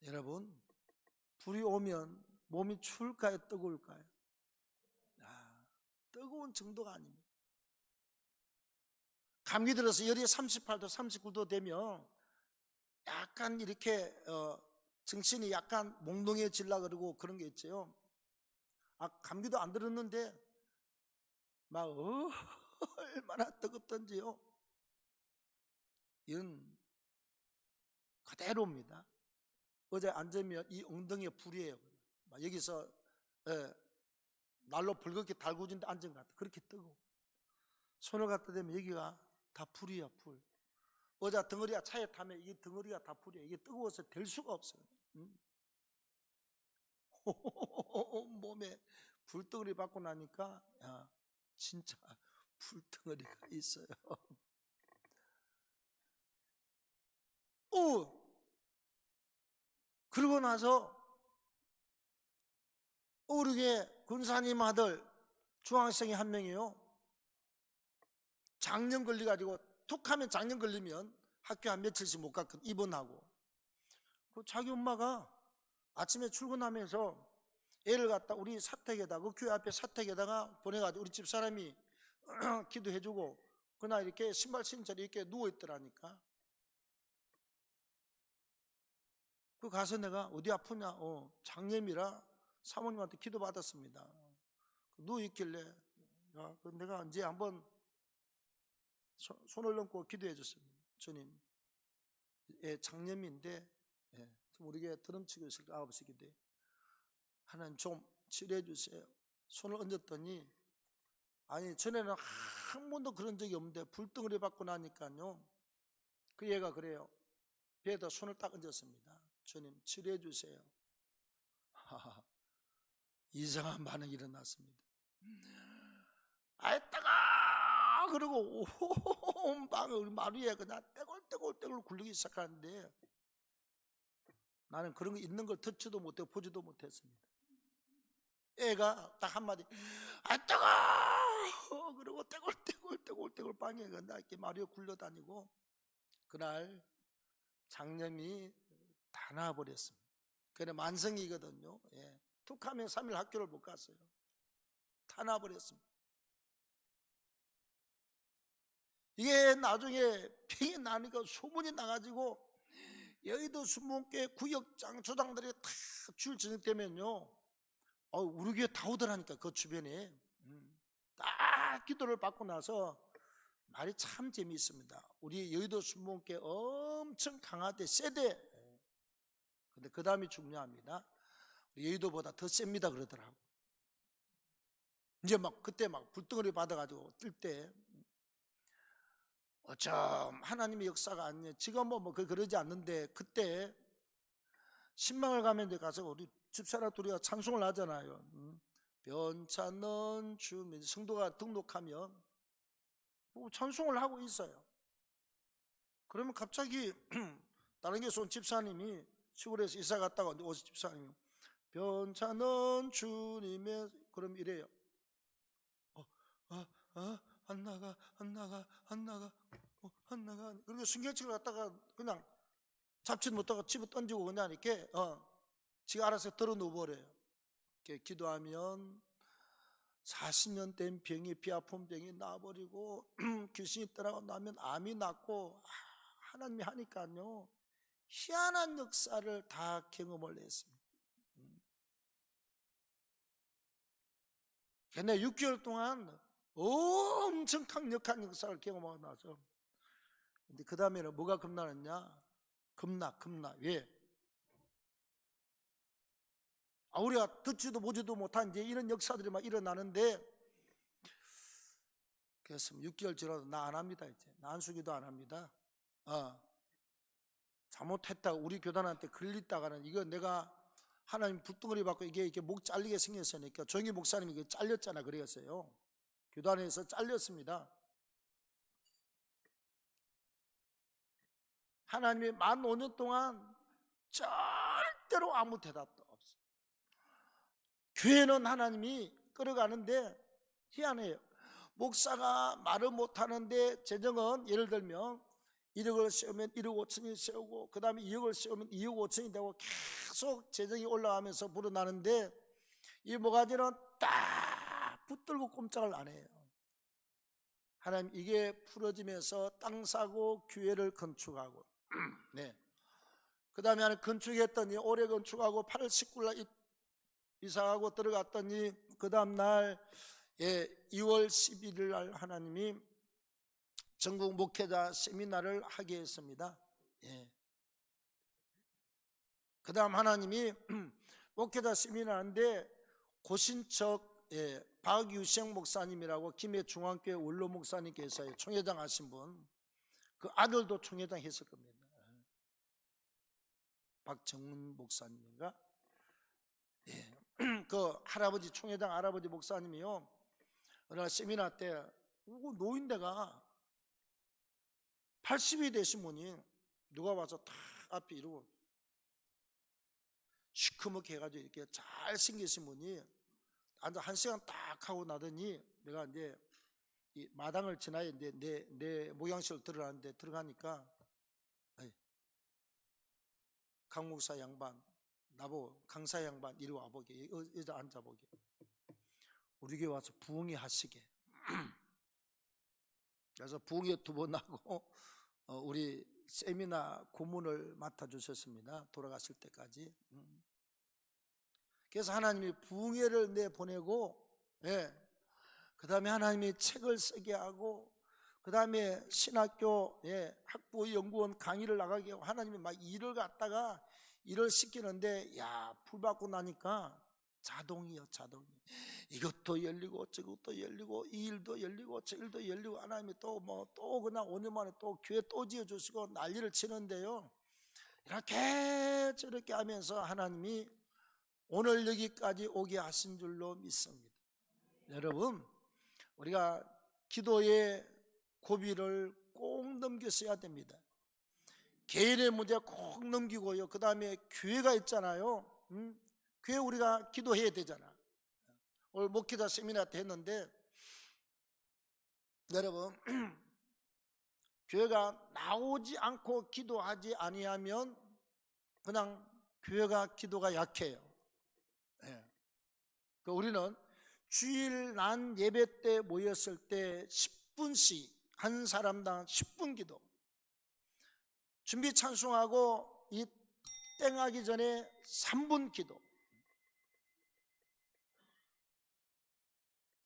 여러분, 불이 오면 몸이 추울까요? 뜨거울까요? 뜨거운 정도가 아닙니다. 감기 들어서 열이 38도 39도 되면 약간 이렇게 정신이 약간 몽롱해질라 그러고 그런 게 있죠. 감기도 안 들었는데 막 얼마나 뜨겁던지요. 이건 그대로입니다. 어제 앉으면 이 엉덩이에 불이에요. 막 여기서 날로 붉게 달구진데 앉은 것 같아. 그렇게 뜨거워. 손을 갖다 대면 여기가 다 불이야, 불. 어제 덩어리가 차에 타면 이 덩어리가 다 불이야. 이게 뜨거워서 될 수가 없어요. 몸에 불덩어리 받고 나니까 진짜 불덩어리가 있어요. 그러고 나서 우리게 군사님 아들 중학생이 한 명이요, 장염 걸려가지고 툭하면 장염 걸리면 학교 한 며칠씩 못 갔거든. 입원하고. 그 자기 엄마가 아침에 출근하면서 애를 갖다 우리 사택에다, 그 교회 앞에 사택에다가 보내가지고 우리 집 사람이 기도해주고 그날 이렇게 신발 신은 채로 이렇게 누워있더라니까. 그 가서 내가 어디 아프냐? 장염이라 사모님한테 기도 받았습니다. 누워있길래 내가 언제 한번 손을 얹고 기도해 줬습니다. 주님, 장염인데 좀 우리에게 드럼치고 있을까? 아홉시기인데 하나님 좀 치료해 주세요. 손을 얹었더니 아니 전에는 한 번도 그런 적이 없는데 불덩어리 받고 나니까요, 그 얘가 그래요. 배에다 손을 딱 얹었습니다. 주님 치료해 주세요. 이상한 반응이 일어났습니다. 따가 그러고 온 방을 마루에 그냥 떼굴떼굴 굴르기 시작하는데 나는 그런 거 있는 걸 듣지도 못하고 보지도 못했습니다. 애가 딱 한마디, 아 뜨거! 그러고 떼굴떼굴 방에 간다 이렇게 마리오 굴러다니고, 그날 장염이 다 나와버렸습니다. 그래 만성이거든요. 예. 툭하면 3일 학교를 못 갔어요. 다 나와버렸습니다. 이게 나중에 병이 나니까 소문이 나가지고 여의도 순복음교회 구역장 조장들이 다 줄 저녁되면요, 우리 교회 다 오더라니까. 그 주변에 딱 기도를 받고 나서 말이 참 재미있습니다. 우리 여의도 순복음교회 엄청 강하대 세대. 근데 그 다음이 중요합니다. 여의도보다 더 셉니다 그러더라고. 이제 막 그때 막 불덩어리 받아가지고 뜰 때 어쩜 하나님의 역사가 아니냐. 지금 뭐 그러지 않는데, 그때 신방을 가면 이제 가서 우리 집사람 둘이가 찬송을 하잖아요. 변찮는 주민, 성도가 등록하면 뭐 찬송을 하고 있어요. 그러면 갑자기 다른 교회 온 집사님이 시골에서 이사 갔다가 오신 집사님이 변찮는 주님의, 그럼 이래요. 안 나가. 그리고 순경책을 갖다가 그냥 잡지도 못하고 집에 던지고 그냥 이렇게 지가 알아서 들어 누워버려요. 이렇게 기도하면 40년 된 병이, 비아픈 병이 나와버리고 귀신이 떠나고 나면 암이 낫고, 하나님이 하니까요 희한한 역사를 다 경험을 했습니다. 근데 6개월 동안 엄청 강력한 역사를 경험하고 나서, 근데 그 다음에는 뭐가 겁나느냐? 겁나. 왜? 우리가 듣지도 보지도 못한 이제 이런 역사들이 막 일어나는데, 그래서 6개월 지나도 나 안 합니다. 이제 나 안수기도 안 합니다. 잘못했다가 우리 교단한테 걸렸다가는, 이거 내가 하나님 붓덩어리 받고 이게 목 잘리게 생겼으니까, 조영기 목사님이 이게 잘렸잖아 그랬어요. 교단에서 잘렸습니다. 하나님이 만 5년 동안 절대로 아무 대답도 없어요. 교회는 하나님이 끌어가는데 희한해요. 목사가 말을 못하는데 재정은 예를 들면 1억을 세우면 1억 5천이 세우고, 그 다음에 2억을 세우면 2억 5천이 되고 계속 재정이 올라가면서 불어나는데, 이 모가지는 딱 붙들고 꼼짝을 안 해요. 하나님 이게 풀어지면서 땅 사고 교회를 건축하고, 네. 그 다음에 하나 건축했더니, 오래 건축하고 8월 19일 이사하고 들어갔더니, 그 다음날 2월 11일 날 하나님이 전국 목회자 세미나를 하게 했습니다. 그 다음 하나님이 목회자 세미나인데, 고신척 박유생 목사님이라고 김해 중앙교회 원로 목사님께서 총회장 하신 분, 그 아들도 총회장 했을 겁니다. 박정문 목사님인가? 그 할아버지, 총회장 할아버지 목사님이요, 어느 날 세미나 때 노인대가 80이 되신 분이 누가 와서 딱 앞에 이러고 시커멓게 해가지고 이렇게 잘생기신 분이 앉아 1시간 딱 하고 나더니, 내가 이제 이 마당을 지나야 이제 내 목양실을 들어가는데, 들어가니까 강 목사 양반 나보고, 강사 양반 이리 와보게, 의자 앉아보게, 우리 교회 와서 부흥회 하시게. 그래서 부흥회 2번 하고 우리 세미나 고문을 맡아주셨습니다. 돌아가실 때까지. 그래서 하나님이 부흥회를 내보내고, 그 다음에 하나님이 책을 쓰게 하고, 그 다음에 신학교 학부 연구원 강의를 나가게 하고, 하나님이 막 일을 갖다가 일을 시키는데, 불 받고 나니까 자동이요. 이것도 열리고 저것도 열리고, 이 일도 열리고 저 일도 열리고, 하나님이 또 그냥 5년 만에 또 교회 또 지어주시고 난리를 치는데요, 이렇게 저렇게 하면서 하나님이 오늘 여기까지 오게 하신 줄로 믿습니다. 여러분, 우리가 기도의 고비를 꼭 넘겼어야 됩니다. 개인의 문제 콕 넘기고요. 그 다음에 교회가 있잖아요. 교회 우리가 기도해야 되잖아. 오늘 목회자 세미나 때 했는데, 여러분 교회가 나오지 않고 기도하지 아니하면 그냥 교회가 기도가 약해요. 예. 그 우리는 주일 난 예배 때 모였을 때 10분씩 한 사람당 10분 기도, 준비 찬송하고 이 땡하기 전에 3분 기도,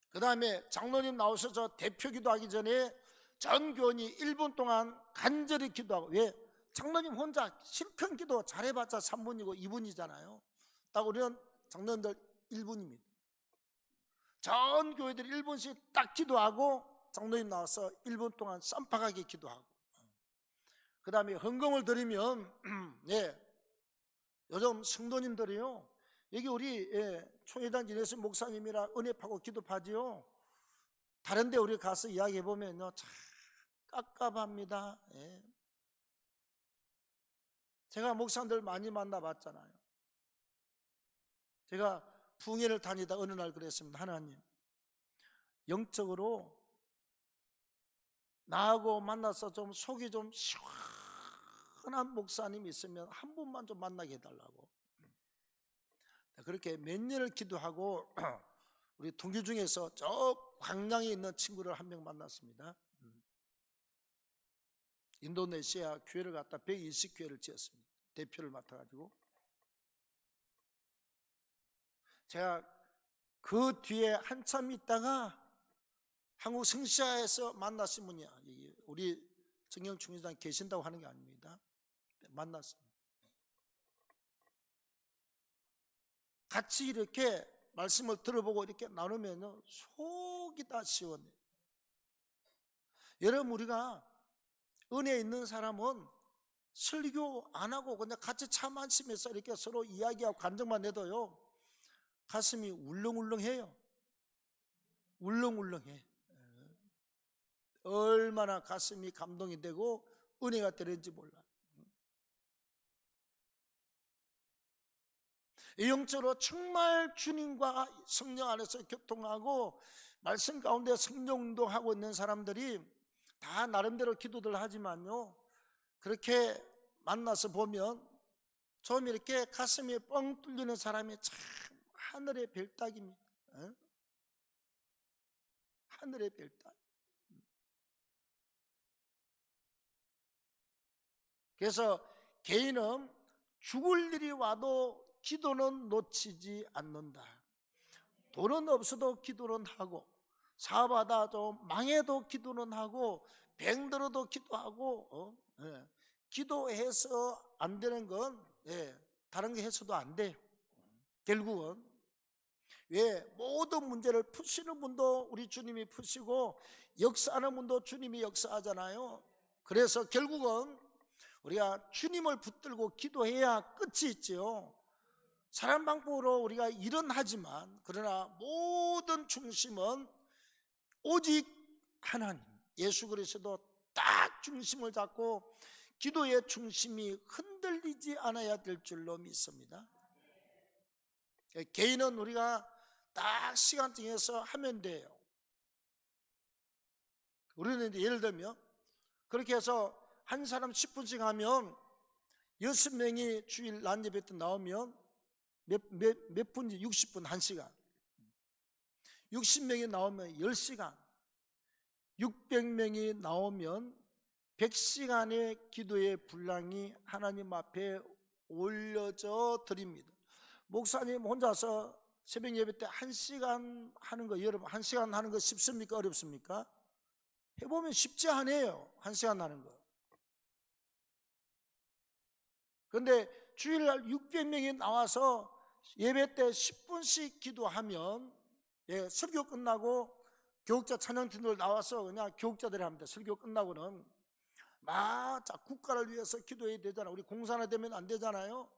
그 다음에 장로님 나오셔서 대표 기도하기 전에 전 교원이 1분 동안 간절히 기도하고, 왜? 장로님 혼자 실편 기도 잘해봤자 3분이고 2분이잖아요. 딱 우리는 장로님들 1분입니다. 전 교회들이 1분씩 딱 기도하고 장로님 나와서 1분 동안 쌈박하게 기도하고, 그 다음에 헌금을 드리면 네, 요즘 성도님들이요, 여기 우리 총회장 지내신 목사님이랑 은혜파고 기도파지요. 다른 데 우리 가서 이야기해보면요, 참 깝깝합니다. 예. 제가 목사님들 많이 만나봤잖아요. 제가 풍예를 다니다 어느 날 그랬습니다. 하나님, 영적으로 나하고 만나서 좀 속이 좀 시원한 목사님 있으면 한 분만 좀 만나게 해달라고. 그렇게 몇 년을 기도하고 우리 동기 중에서 저 광양에 있는 친구를 한 명 만났습니다. 인도네시아 교회를 갖다 120교회를 지었습니다. 대표를 맡아가지고. 제가 그 뒤에 한참 있다가 한국 성시아에서 만났은 분이야. 우리 정영 총회장 계신다고 하는 게 아닙니다. 만났습니다. 같이 이렇게 말씀을 들어보고 이렇게 나누면 속이 다 시원해. 여러분, 우리가 은혜 있는 사람은 설교 안 하고 그냥 같이 차 마시면서 이렇게 서로 이야기하고 간증만 내도요, 가슴이 울렁울렁해요. 울렁울렁해. 얼마나 가슴이 감동이 되고 은혜가 되는지 몰라. 영적으로 정말 주님과 성령 안에서 교통하고 말씀 가운데 성령 운동하고 있는 사람들이 다 나름대로 기도들 하지만요, 그렇게 만나서 보면 좀 이렇게 가슴이 뻥 뚫리는 사람이 참 하늘의 별따기입니다. 하늘의 별따기. 그래서 개인은 죽을 일이 와도 기도는 놓치지 않는다. 돈은 없어도 기도는 하고, 사업하다 좀 망해도 기도는 하고, 병 들어도 기도하고, 기도해서 안 되는 건 다른 게 해서도 안 돼요. 결국은 왜 모든 문제를 푸시는 분도 우리 주님이 푸시고 역사하는 분도 주님이 역사하잖아요. 그래서 결국은 우리가 주님을 붙들고 기도해야 끝이 있지요. 사람 방법으로 우리가 일은 하지만, 그러나 모든 중심은 오직 하나님 예수 그리스도 딱 중심을 잡고 기도의 중심이 흔들리지 않아야 될 줄로 믿습니다. 개인은 우리가 딱 시간 정해서 하면 돼요. 우리는 이제 예를 들면 그렇게 해서 한 사람 10분씩 하면 6명이 주일 낮 예배 때 나오면 몇 분인지 60분 1시간, 60명이 나오면 10시간, 600명이 나오면 100시간의 기도의 분량이 하나님 앞에 올려져 드립니다. 목사님 혼자서 새벽 예배 때 1시간 하는 거, 여러분 1시간 하는 거 쉽습니까? 어렵습니까? 해보면 쉽지 않아요. 1시간 하는 거. 그런데 주일날 600명이 나와서 예배 때 10분씩 기도하면, 설교 끝나고 교육자 찬양팀들 나와서 그냥 교육자들이 합니다. 설교 끝나고는 막 국가를 위해서 기도해야 되잖아요. 우리 공산화 되면 안 되잖아요.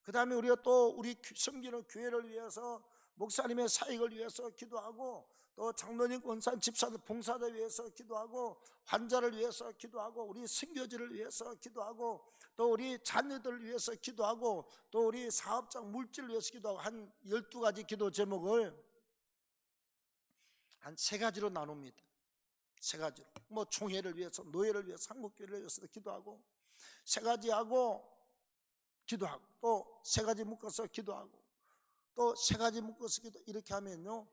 그 다음에 우리가 또 우리 섬기는 교회를 위해서, 목사님의 사역을 위해서 기도하고, 또 장로님, 권사님, 집사들, 봉사자 위해서 기도하고, 환자를 위해서 기도하고, 우리 선교지를 위해서 기도하고, 또 우리 자녀들을 위해서 기도하고, 또 우리 사업장 물질을 위해서 기도하고, 한 12가지 기도 제목을 한 3가지로 나눕니다. 3가지로. 뭐 총회를 위해서, 노예를 위해서, 한국교회를 위해서 기도하고, 3가지 하고 기도하고, 또 3가지 묶어서 기도하고, 또 3가지 묶어서 기도. 이렇게 하면요,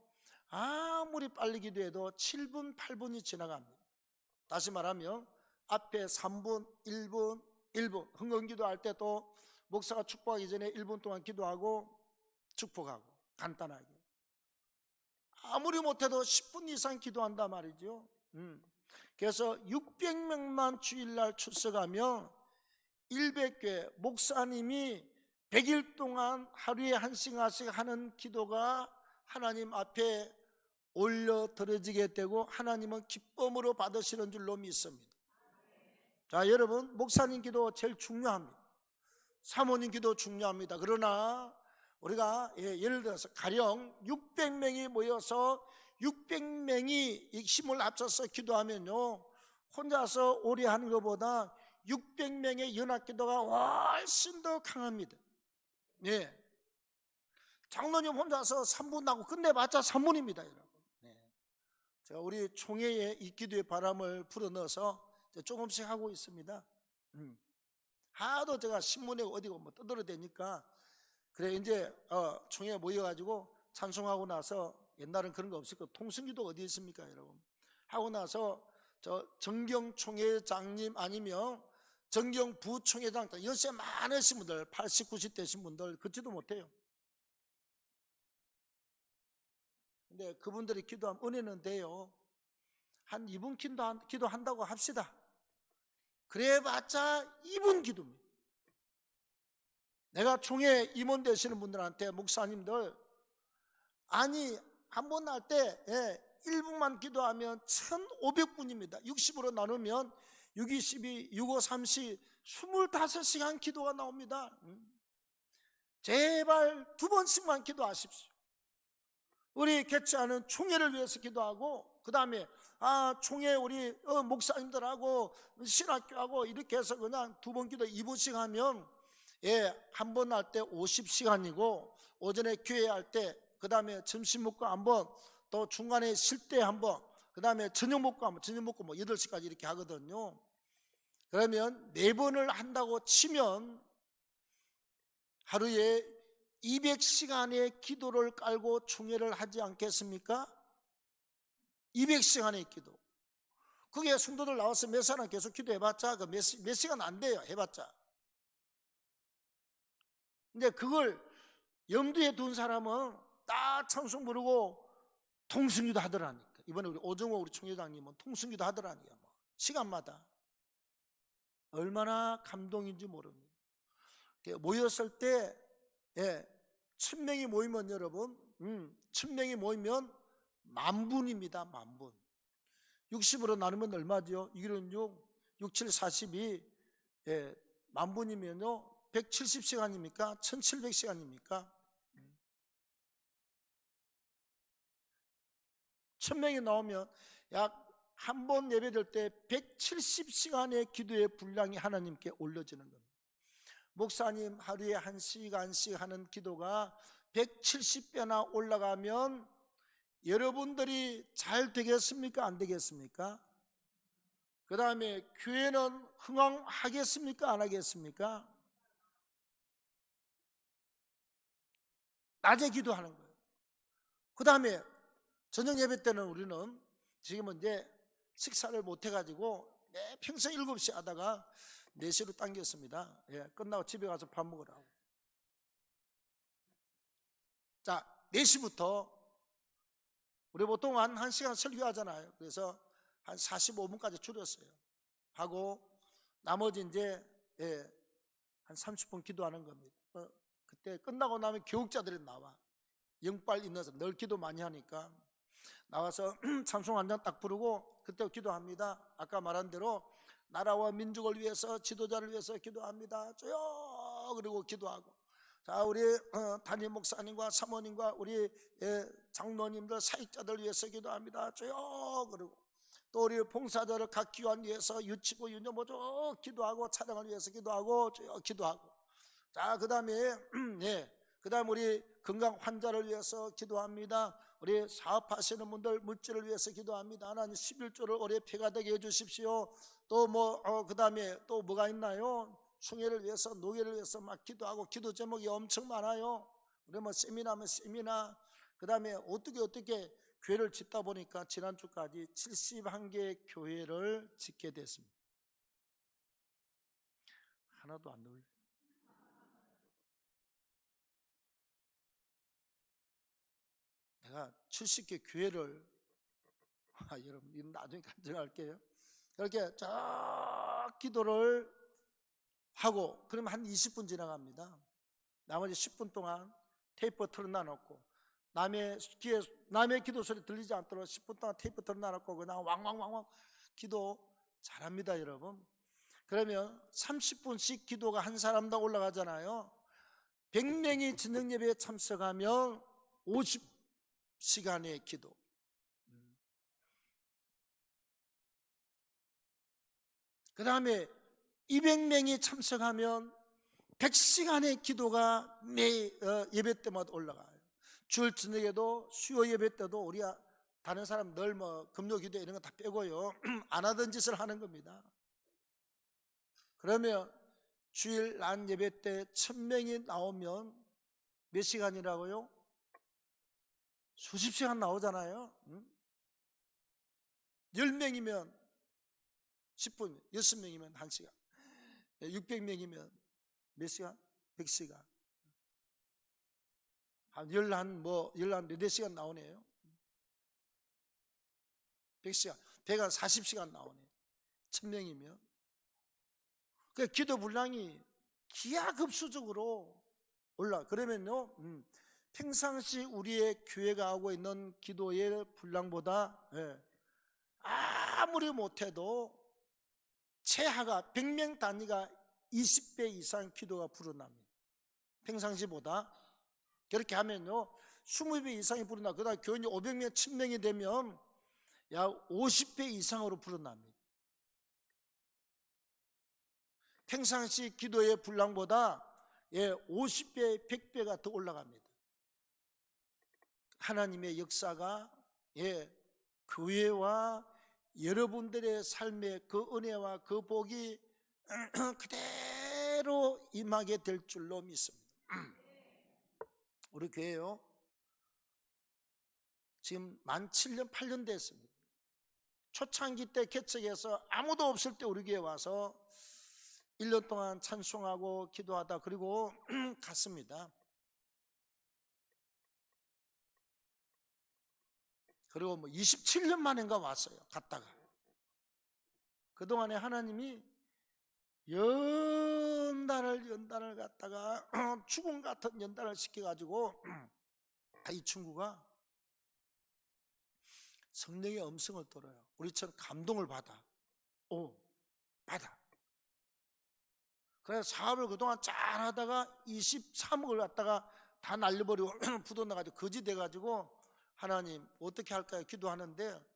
아무리 빨리 기도해도 7분, 8분이 지나갑니다. 다시 말하면 앞에 3분, 1분, 1분 흥건기도할 때 또 목사가 축복하기 전에 1분 동안 기도하고 축복하고, 간단하게. 아무리 못해도 10분 이상 기도한단 말이죠. 그래서 600명만 주일날 출석하면 100개 목사님이 100일 동안 하루에 1시간씩 하는 기도가 하나님 앞에 올려 드려지게 되고, 하나님은 기쁨으로 받으시는 줄로 믿습니다. 자, 여러분, 목사님 기도 제일 중요합니다. 사모님 기도 중요합니다. 그러나 우리가 예를 들어서 가령 600명이 모여서 600명이 힘을 합쳐서 기도하면요, 혼자서 오래 하는 것보다 600명의 연합기도가 훨씬 더 강합니다. 예. 장로님 혼자서 3분 하고 끝내봤자 3분입니다, 여러분. 네. 제가 우리 총회에 이 기도의 바람을 불어넣어서 조금씩 하고 있습니다. 하도 제가 신문에 어디고 뭐 떠들어대니까, 그래 이제 총회에 모여가지고 찬송하고 나서, 옛날엔 그런 거 없었고 통성기도 어디 있습니까, 여러분? 하고 나서 저 정경총회장님 아니면 정경부총회장, 연세 많으신 분들, 80, 90 되신 분들 걷지도 못해요. 근데 그분들이 기도하면 은혜는 돼요. 한 2분 기도한다고 합시다. 그래봤자 2분 기도입니다. 내가 총회 임원 되시는 분들한테, 목사님들, 아니 한 번 할 때 1분만 기도하면 1500분입니다 60으로 나누면 6, 22, 6, 5, 30 25시간 기도가 나옵니다. 제발 2번씩만 기도하십시오. 우리 개최하는 총회를 위해서 기도하고, 그 다음에 총회 우리 목사님들하고 신학교하고 이렇게 해서 그냥 2번 기도 2분씩 하면, 한 번 할 때 50시간이고, 오전에 교회 할 때, 그 다음에 점심 먹고 한번, 또 중간에 쉴 때 한번, 그 다음에 저녁 먹고 한번, 저녁 먹고 뭐 8시까지 이렇게 하거든요. 그러면 4번을 한다고 치면 하루에 200시간의 기도를 깔고 총회를 하지 않겠습니까? 200시간의 기도. 그게 성도들 나와서 몇 시간 계속 기도해봤자 몇 시간 안 돼요, 해봤자. 근데 그걸 염두에 둔 사람은 딱 찬송 부르고 통성기도 하더라니까. 이번에 우리 오정호 우리 총회장님은 통성기도 하더라니까. 뭐 시간마다. 얼마나 감동인지 모릅니다. 모였을 때 1000명이 모이면, 여러분, 1000명이 모이면 10,000분입니다. 10,000분. 60으로 나누면 얼마죠? 6, 6, 7, 42 10,000분이면요 170시간입니까? 1700시간입니까? 1000명이 나오면 약 한 번 예배될 때 170시간의 기도의 분량이 하나님께 올려지는 겁니다. 목사님 하루에 1시간씩 하는 기도가 170배나 올라가면 여러분들이 잘 되겠습니까? 안 되겠습니까? 그 다음에 교회는 흥왕하겠습니까? 안 하겠습니까? 낮에 기도하는 거예요. 그 다음에 저녁 예배 때는 우리는 지금은 이제 식사를 못 해가지고 평소 7시 하다가 4시로 당겼습니다. 끝나고 집에 가서 밥 먹으라고. 자, 4시부터 우리 보통 한 1시간 설교하잖아요. 그래서 한 45분까지 줄였어요. 하고 나머지 이제 한 30분 기도하는 겁니다. 그때 끝나고 나면 교육자들이 나와. 영빨 있어서 늘 기도 많이 하니까 나와서 찬송 한 장 딱 부르고 그때 기도합니다. 아까 말한 대로 나라와 민족을 위해서, 지도자를 위해서 기도합니다. 주여, 그리고 기도하고 자, 우리 담임 목사님과 사모님과 우리 장로님들, 사역자들 위해서 기도합니다. 주여. 그리고 또 우리 봉사자들 각 기관 위해서 유치부 유년보조 기도하고, 차량을 위해서 기도하고, 주여 기도하고. 자, 그 다음에 그 다음 우리 건강 환자를 위해서 기도합니다. 우리 사업하시는 분들 물질을 위해서 기도합니다. 하나님 11조를 올해 폐가 되게 해주십시오. 또 그 다음에 또 뭐가 있나요? 충해를 위해서, 노예를 위해서 막 기도하고, 기도 제목이 엄청 많아요. 우리 뭐 세미나면 세미나. 그 다음에 어떻게 교회를 짓다 보니까 지난주까지 71개의 교회를 짓게 됐습니다. 하나도 안 놀래요. 내가 70개 교회를 여러분 나중에 간증할게요. 이렇게 쫙 기도를 하고, 그러면 한 20분 지나갑니다. 나머지 10분 동안 테이프 틀어놔놓고, 남의 기도 소리 들리지 않도록 10분 동안 테이프 틀어놔놓고 그냥 왕왕왕왕 기도 잘합니다, 여러분. 그러면 30분씩 기도가 한 사람당 올라가잖아요. 100명이 저녁 예배에 참석하면 50시간의 기도. 그 다음에 200명이 참석하면 100시간의 기도가 매 예배 때마다 올라가요. 주일 저녁에도, 수요 예배 때도 우리가 다른 사람 늘 뭐 금요 기도 이런 거 다 빼고요 안 하던 짓을 하는 겁니다. 그러면 주일 난 예배 때 1000명이 나오면 몇 시간이라고요? 수십 시간 나오잖아요. 10명이면 10분, 6명이면 1시간, 600명이면 몇 시간? 100시간. 한 14시간 나오네요. 100시간, 100한 40시간 나오네요. 1000명이면. 그 기도 분량이 기하급수적으로 그러면요, 평상시 우리의 교회가 하고 있는 기도의 분량보다 아무리 못해도 최하가 100명 단위가 20배 이상 기도가 불어납니다. 평상시보다. 그렇게 하면요 20배 이상이 불어나. 그 다음에 교인이 500명 1000명이 되면 약 50배 이상으로 불어납니다. 평상시 기도의 분량보다 50배 100배가 더 올라갑니다. 하나님의 역사가 교회와 여러분들의 삶의 그 은혜와 그 복이 그대로 임하게 될 줄로 믿습니다. 우리 교회요 지금 만 7년 8년 됐습니다. 초창기 때 개척해서 아무도 없을 때 우리 교회 와서 1년 동안 찬송하고 기도하다 그리고 갔습니다. 그리고 27년 만인가 왔어요. 갔다가. 그동안에 하나님이 연단을 갖다가 죽음 같은 연단을 시켜가지고 이 친구가 성령의 음성을 들어요. 우리처럼 감동을 받아. 그래서 사업을 그동안 잘 하다가 23억을 갖다가 다 날려버리고 부도나가지고 거지 돼가지고 하나님 어떻게 할까요? 기도하는데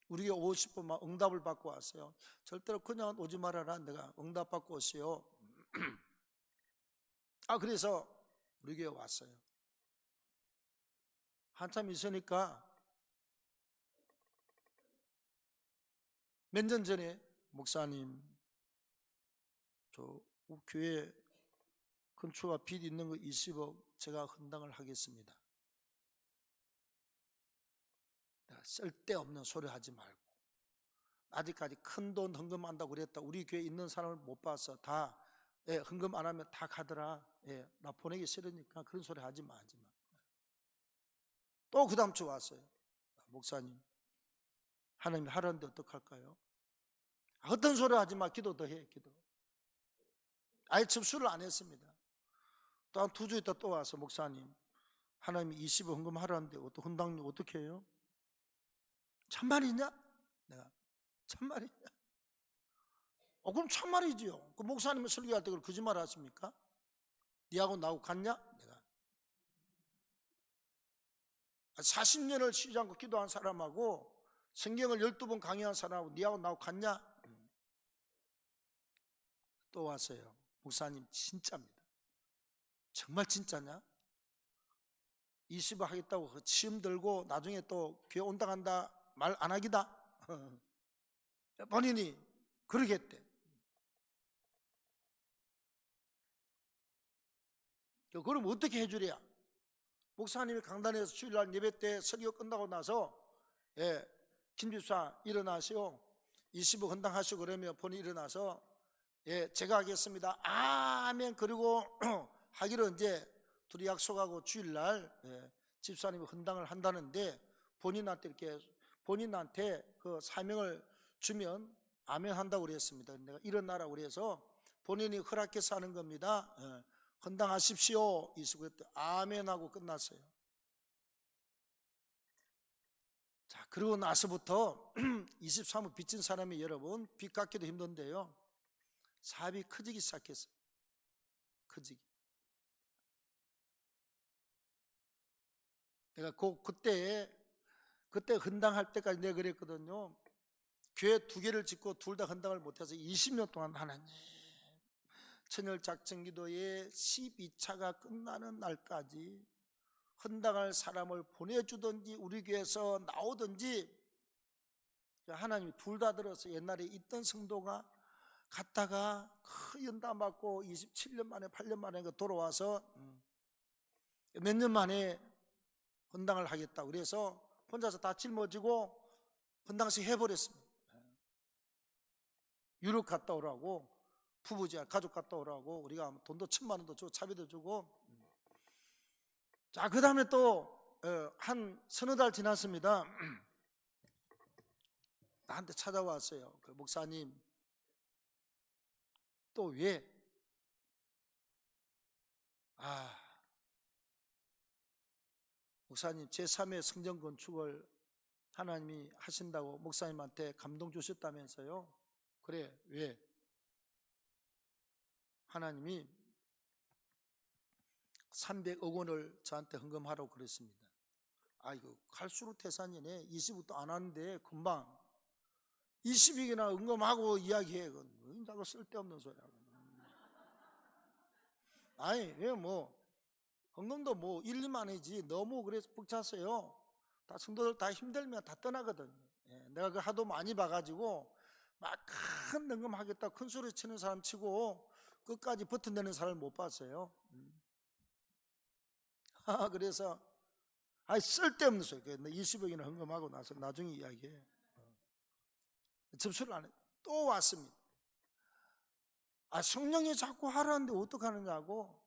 우리가 오고 싶으면 응답을 받고 왔어요. 절대로 그냥 오지 말아라. 내가 응답 받고 오세요. 그래서 우리 교회 왔어요. 한참 있으니까 몇 년 전에 목사님 저 교회 건축가 빚 있는 거 20억 제가 헌당을 하겠습니다. 쓸데없는 소리 하지 말고 아직까지 큰 돈 헌금한다고 그랬다. 우리 교회 있는 사람을 못 봐서 다 헌금 안 하면 다 가더라. 나 보내기 싫으니까 그런 소리 하지 마. 또 그 다음 주 왔어요. 목사님 하나님이 하라는데 어떡할까요? 어떤 소리 하지 마. 기도 더 해. 기도. 아예 접수를 안 했습니다. 또 한 2주 있다 또 와서 목사님 하나님이 20억 헌금하라는데 헌당료 어떻게 해요? 참말이냐? 내가 참말이냐? 그럼 참말이지요. 그 목사님은 설교할 때 그걸 거짓말 하십니까? 니하고 나하고 같냐? 내가 40년을 쉬지 않고 기도한 사람하고 성경을 12번 강의한 사람하고 니하고 나하고 같냐? 또 왔어요. 목사님 진짜입니다. 정말 진짜냐? 20을 하겠다고 그 시험 들고 나중에 또 교회 온다 간다 말 안 하기다. 본인이 그러겠대. 그럼 어떻게 해주랴? 목사님이 강단에서 주일날 예배 때 설교 끝나고 나서 김집사 일어나시오. 20을 헌당하시고 그러면 본인이 일어나서 제가 하겠습니다. 아멘. 그리고 하기로 이제 둘이 약속하고 주일날 집사님이 헌당을 한다는데 본인한테 그 사명을 주면 아멘 한다고 그랬습니다. 내가 일어나라고 그래서 본인이 허락해서 하는 겁니다. 헌당하십시오. 이수고 그때 아멘 하고 끝났어요. 자, 그러고 나서부터 23호 빚진 사람이 여러분 빚 갚기도 힘든데요. 사업이 커지기 시작했어요. 커지기. 내가 그때 헌당할 때까지 내가 그랬거든요. 교회 2개를 짓고 둘 다 헌당을 못해서 20년 동안 하나님 천열 작정 기도에 12차가 끝나는 날까지 헌당할 사람을 보내주든지 우리 교회에서 나오든지 하나님이 둘 다 들어서 옛날에 있던 성도가 갔다가 큰 연단 받고 27년 만에 8년 만에 돌아와서 몇 년 만에 헌당을 하겠다 그래서 혼자서 다 짊어지고 헌당식 해버렸습니다. 유럽 갔다 오라고 부부지야 가족 갔다 오라고 우리가 돈도 1,000만 원도 주고 차비도 주고. 자, 그 다음에 또 한 서너 달 지났습니다. 나한테 찾아왔어요. 그 목사님 또 왜? 목사님 제3의 성전 건축을 하나님이 하신다고 목사님한테 감동 주셨다면서요. 그래, 왜? 하나님이 300억 원을 저한테 헌금하라고 그랬습니다. 아이고 갈수록 태산이네. 20부터 안 하는데 금방 20억이나 헌금하고 이야기해. 그건 자꾸 쓸데없는 소리하고. 아니 왜 헌금도 1, 2만이지 너무 그래서 벅찼어요. 다 성도들 다 힘들면 다 떠나거든. 내가 그 하도 많이 봐가지고 막 큰 헌금하겠다 큰 소리 치는 사람 치고 끝까지 버텨내는 사람을 못 봤어요. 그래서 쓸데없는 소리. 20억이나 헌금하고 나서 나중에 이야기해. 접수를 안 해. 또 왔습니다. 성령이 자꾸 하라는데 어떡하느냐고.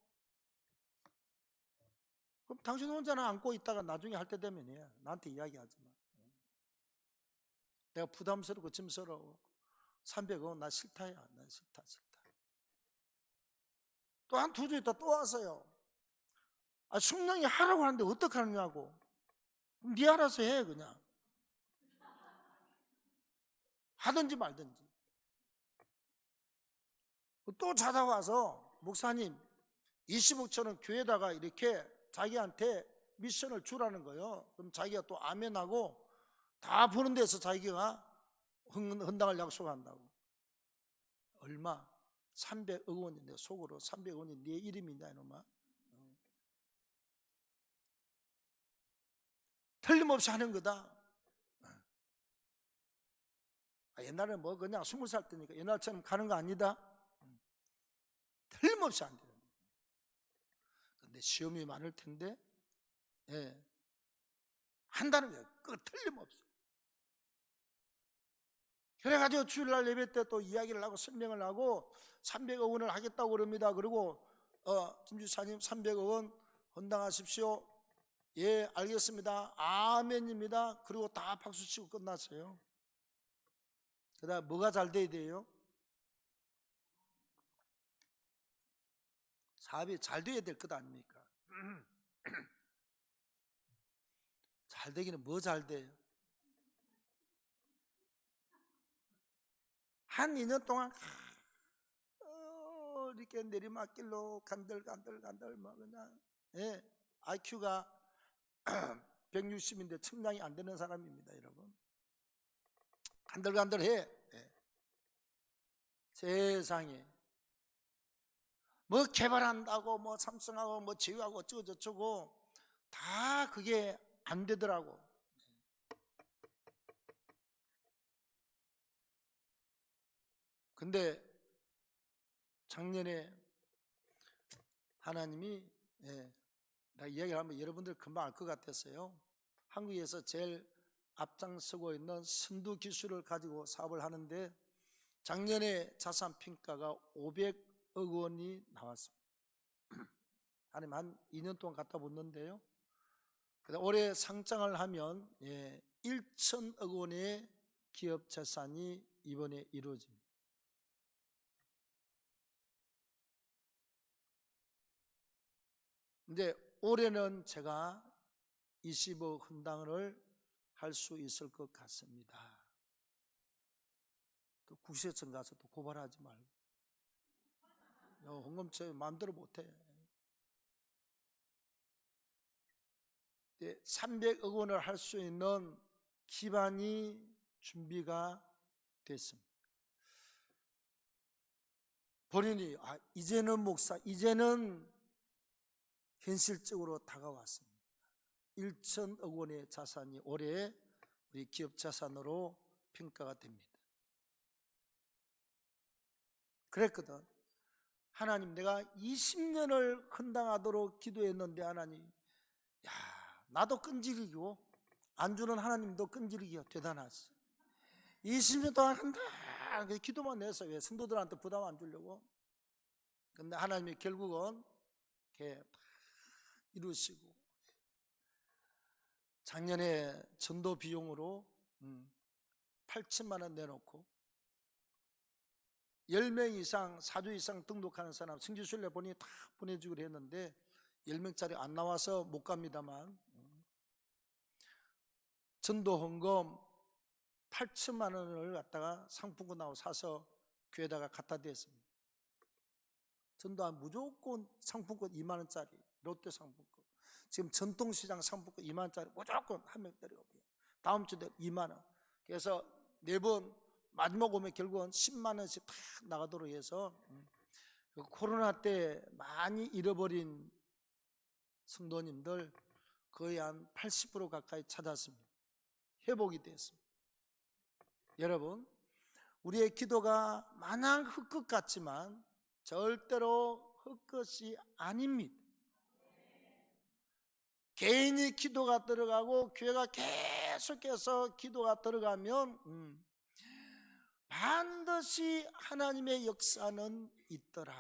그럼 당신 혼자는 안고 있다가 나중에 할 때 되면 해. 나한테 이야기하지 마. 내가 부담스럽고 짐스러워. 300원 나 싫다야. 나 싫다. 또 한 2주 있다 또 왔어요. 성령이 하라고 하는데 어떡하느냐고. 그럼 네 알아서 해 그냥. 하든지 말든지. 또 찾아와서 목사님 20억처럼 교회에다가 이렇게 자기한테 미션을 주라는 거예요. 그럼 자기가 또 아멘하고 다 보는 데서 자기가 헌당을 약속한다고. 얼마? 300억 원인데 속으로 300억 원이 네 이름이냐 이놈아. 틀림없이 하는 거다. 옛날에 그냥 20살 때니까 옛날처럼 가는 거 아니다. 틀림없이 안 돼요. 근데 시험이 많을 텐데 한다는 거예요. 그거 틀림없어. 그래가지고 주일날 예배 때 또 이야기를 하고 설명을 하고 300억 원을 하겠다고 그럽니다. 그리고 김주사님 300억 원 헌당하십시오. 예, 알겠습니다. 아멘입니다. 그리고 다 박수치고 끝났어요. 그 다음 뭐가 잘 돼야 돼요? 사업이 잘 돼야 될 것 아닙니까? 잘 되기는 뭐 잘 돼요? 한 2년 동안 이렇게 내리막길로 간들간들 뭐 그냥 IQ가 160인데 측량이 안 되는 사람입니다, 여러분. 간들간들해. 세상에 뭐 개발한다고 뭐 삼성하고 뭐 제휴하고 어쩌고 저쩌고 다 그게 안 되더라고. 근데 작년에 하나님이 나 이야기를 하면 여러분들 금방 알 것 같았어요. 한국에서 제일 앞장서고 있는 선두 기술을 가지고 사업을 하는데 작년에 자산 평가가 500억 원이 나왔습니다. 하나님 한 2년 동안 갖다 붙는데요. 올해 상장을 하면 1천억 원의 기업 자산이 이번에 이루어집니다. 근데 올해는 제가 20억 헌당을 할 수 있을 것 같습니다. 또 국세청 가서 또 고발하지 말고. 헌금처 마음대로 못해. 300억 원을 할 수 있는 기반이 준비가 됐습니다. 본인이 이제는 목사, 이제는 현실적으로 다가왔습니다. 1천억 원의 자산이 올해 우리 기업 자산으로 평가가 됩니다. 그랬거든. 하나님, 내가 20년을 헌당하도록 기도했는데 하나님, 나도 끈질기고 안 주는 하나님도 끈질기고 대단하시. 20년 동안 한다 기도만 해서 왜 성도들한테 부담 안 주려고. 근데 하나님이 결국은 이렇게 이루시고, 작년에 전도 비용으로 8천만 원 내놓고 10명 이상, 4주 이상 등록하는 사람 성지순례 본인이 다 보내주기로 했는데 10명짜리 안 나와서 못 갑니다만 전도 헌금 8천만 원을 갖다가 상품권하고 사서 교회에다가 갖다 대었습니다. 전도한 무조건 상품권 2만 원짜리 롯데 상품권, 지금 전통시장 상품권 2만 원짜리 무조건 한 명 때리고 다음 주에 2만 원. 그래서 4번 마지막 오면 결국은 10만 원씩 다 나가도록 해서 코로나 때 많이 잃어버린 성도님들 거의 한 80% 가까이 찾았습니다. 회복이 됐습니다. 여러분, 우리의 기도가 마냥 흙것 같지만 절대로 흙것이 아닙니다. 개인이 기도가 들어가고 교회가 계속해서 기도가 들어가면 반드시 하나님의 역사는 있더라.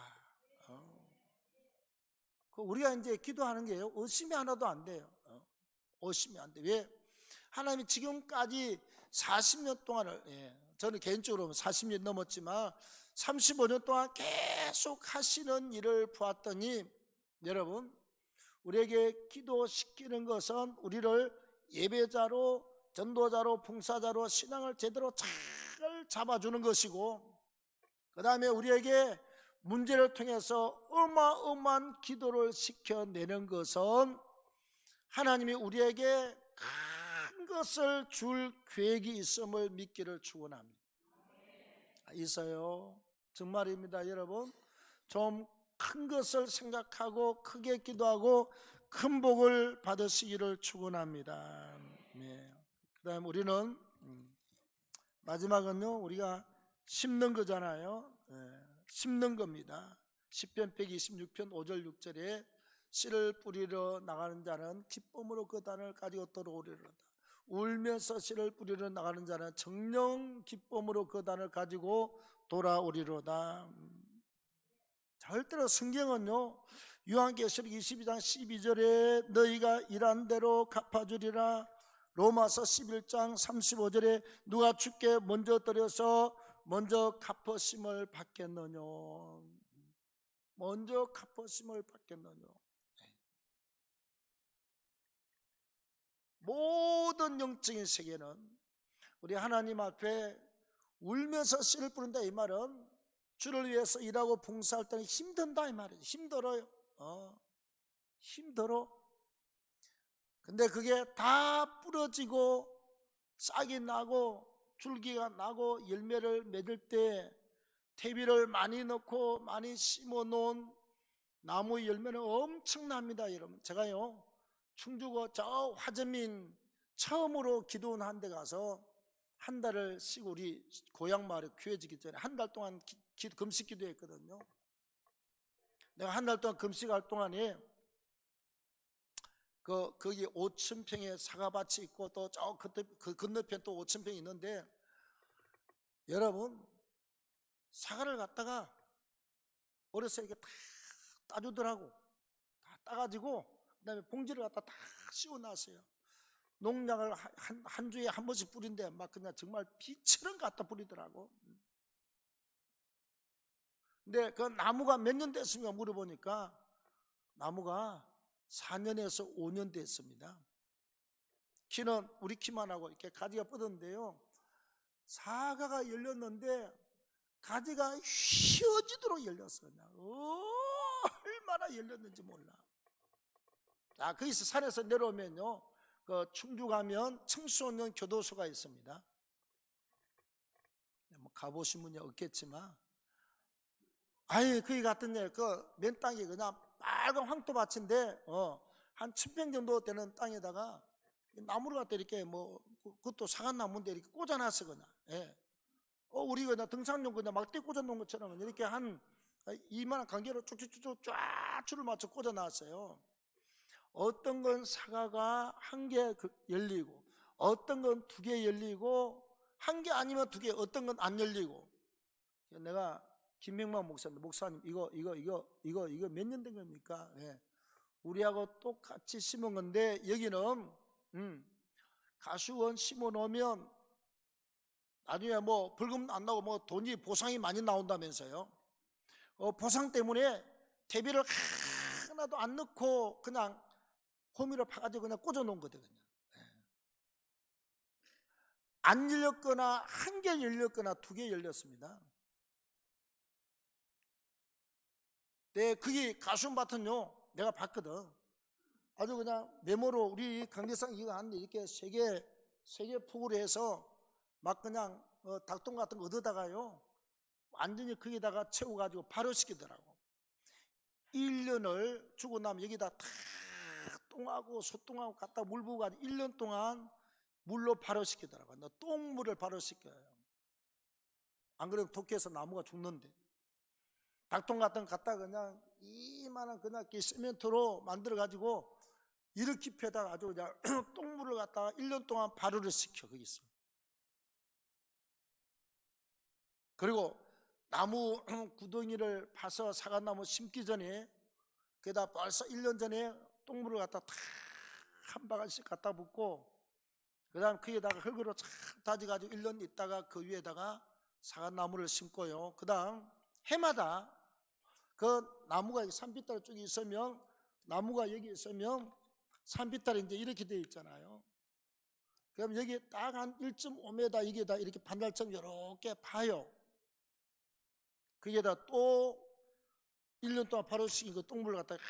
우리가 이제 기도하는 게요, 의심이 하나도 안 돼요. 의심이 안 돼. 왜? 하나님이 지금까지 40년 동안을, 저는 개인적으로 40년 넘었지만 35년 동안 계속 하시는 일을 보았더니, 여러분, 우리에게 기도시키는 것은 우리를 예배자로, 전도자로, 봉사자로 신앙을 제대로 잘 잡아주는 것이고, 그 다음에 우리에게 문제를 통해서 어마어마한 기도를 시켜내는 것은 하나님이 우리에게 큰 것을 줄 계획이 있음을 믿기를 축원합니다. 있어요. 정말입니다. 여러분, 좀 큰 것을 생각하고 크게 기도하고 큰 복을 받으시기를 축원합니다. 그 다음 우리는 마지막은요, 우리가 심는 거잖아요. 심는 겁니다. 시편 126편 5절 6절에 씨를 뿌리러 나가는 자는 기쁨으로 그 단을 가지고 돌아오리로다. 울면서 씨를 뿌리러 나가는 자는 정령 기쁨으로 그 단을 가지고 돌아오리로다. 절대로 성경은요, 요한계시록 22장 12절에 너희가 일한 대로 갚아주리라. 로마서 11장 35절에 누가 주께 먼저 드려서 먼저 갚으심을 받겠느냐. 먼저 갚으심을 받겠느냐. 모든 영적인 세계는 우리 하나님 앞에 울면서 씨를 뿌린다. 이 말은 주를 위해서 일하고 봉사할 때는 힘든다 이 말이에요. 힘들어요. 힘들어. 근데 그게 다 부러지고 싹이 나고 줄기가 나고 열매를 맺을 때 퇴비를 많이 넣고 많이 심어 놓은 나무 열매는 엄청납니다. 여러분, 제가요 충주고 저 화전민 처음으로 기도원 한 데 가서 한 달을 쉬고 우리 고향 마을에 귀해지기 전에 한 달 동안 금식 기도했거든요. 내가 한 달 동안 금식할 동안에 거기 5,000평의 사과밭이 있고 또 저 그 건너편 또 5,000평이 있는데 여러분 사과를 갖다가 어렸을 때 이렇게 다 따주더라고. 다 따가지고 그다음에 봉지를 갖다 다 씌워놨어요. 농약을 한 주에 한 번씩 뿌린데 막 그냥 정말 비처럼 갖다 뿌리더라고. 근데 그 나무가 몇 년 됐습니까? 물어보니까 나무가 4년에서 5년 됐습니다. 키는 우리 키만 하고 이렇게 가지가 뻗었는데요. 사과가 열렸는데 가지가 휘어지도록 열렸어요. 얼마나 열렸는지 몰라. 거기서 산에서 내려오면요, 그 충주 가면 청소년 교도소가 있습니다. 뭐 가보신 분이 없겠지만, 거기 갔더니 그 맨 땅이 그냥 빨간 황토밭인데, 한 1,000평 정도 되는 땅에다가 나무를 갖다 이렇게 뭐 그것도 사과나무인데 이렇게 꽂아놨어 그냥. 예. 우리가 그냥 등산용 그냥 막대 꽂아놓은 것처럼 이렇게 한 이만한 간격으로 쭉쭉쭉 쫙 줄을 맞춰 꽂아놨어요. 어떤 건 사과가 한 개 열리고, 어떤 건 2개 열리고, 한 개 아니면 2개, 어떤 건 안 열리고. 내가 김명만 목사님 이거 몇 년 된 겁니까? 예. 우리하고 똑같이 심은 건데 여기는 가수원 심어 놓으면 나중에 뭐 벌금 안 나고 뭐 돈이 보상이 많이 나온다면서요. 보상 때문에 퇴비를 하나도 안 넣고 그냥 호미로 파가지고 그냥 꽂아 놓은 거거든요. 안 열렸거나 한 개 열렸거나 2개 열렸습니다. 네, 그게 가수밭은요 내가 봤거든. 아주 그냥 메모로 우리 강대상 이거 하는데 이렇게 세 개 폭으로 해서 막 그냥 닭똥 같은 거 얻어다가요 완전히 거기다가 채워가지고 발효시키더라고. 1년을 주고 나면 여기다 다 똥하고 소똥하고 갖다 물 부고 1년 동안 물로 발효시키더라고. 똥물을 발효시켜요. 안 그러면 독해서 나무가 죽는데. 닭똥 같은 거 갖다 그냥 이만한 그냥 시멘트로 만들어가지고 이렇게 펴다가 아주 그냥 똥물을 갖다가 1년 동안 발효를 시켜 거기서. 그리고 나무 구덩이를 파서 사과나무 심기 전에 거기다 벌써 1년 전에 똥물을 갖다 다 한 바가지씩 갖다 붓고 그 다음 거기에다가 흙으로 착 다져가지고 1년 있다가 그 위에다가 사과나무를 심고요. 그 다음 해마다 그 나무가 산비탈 쪽에 있으면 나무가 여기 있으면 산비탈이 이제 이렇게 되어 있잖아요. 그럼 여기 딱 한 1.5m 이게다 이렇게 반달처럼 이렇게 파요. 거기에다 또 1년 동안 발효시킨 그 똥물을 갖다가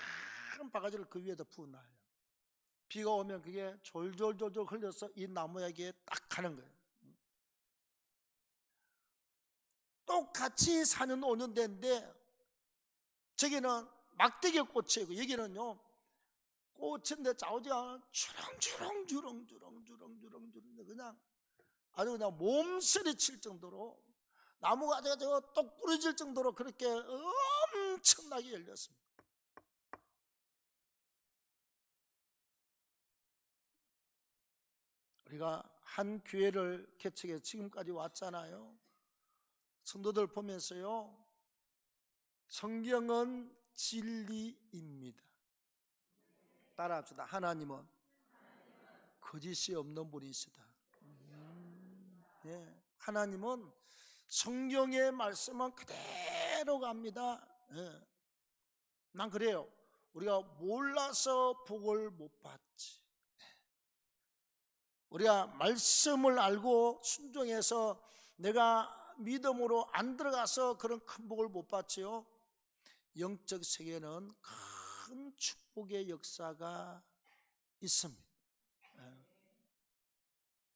한 바가지를 그 위에다 부어놔요. 비가 오면 그게 졸졸졸졸 흘려서 이 나무에게 딱 가는 거예요. 똑같이 4년 5년 됐는데 저기는 막대기 꽃이고 여기는요 꽃인데 자오지가 주렁주렁 그냥 아주 그냥 몸서리 칠 정도로 나무가 똑 부러질 정도로 그렇게 엄청나게 열렸습니다. 우리가 한 교회를 개척해 지금까지 왔잖아요. 성도들 보면서요 성경은 진리입니다. 따라합시다. 하나님은 거짓이 없는 분이시다. 네. 하나님은 성경의 말씀은 그대로 갑니다. 네. 난 그래요. 우리가 몰라서 복을 못 받지. 우리가 말씀을 알고 순종해서 내가 믿음으로 안 들어가서 그런 큰 복을 못 받지요. 영적 세계는 큰 축복의 역사가 있습니다.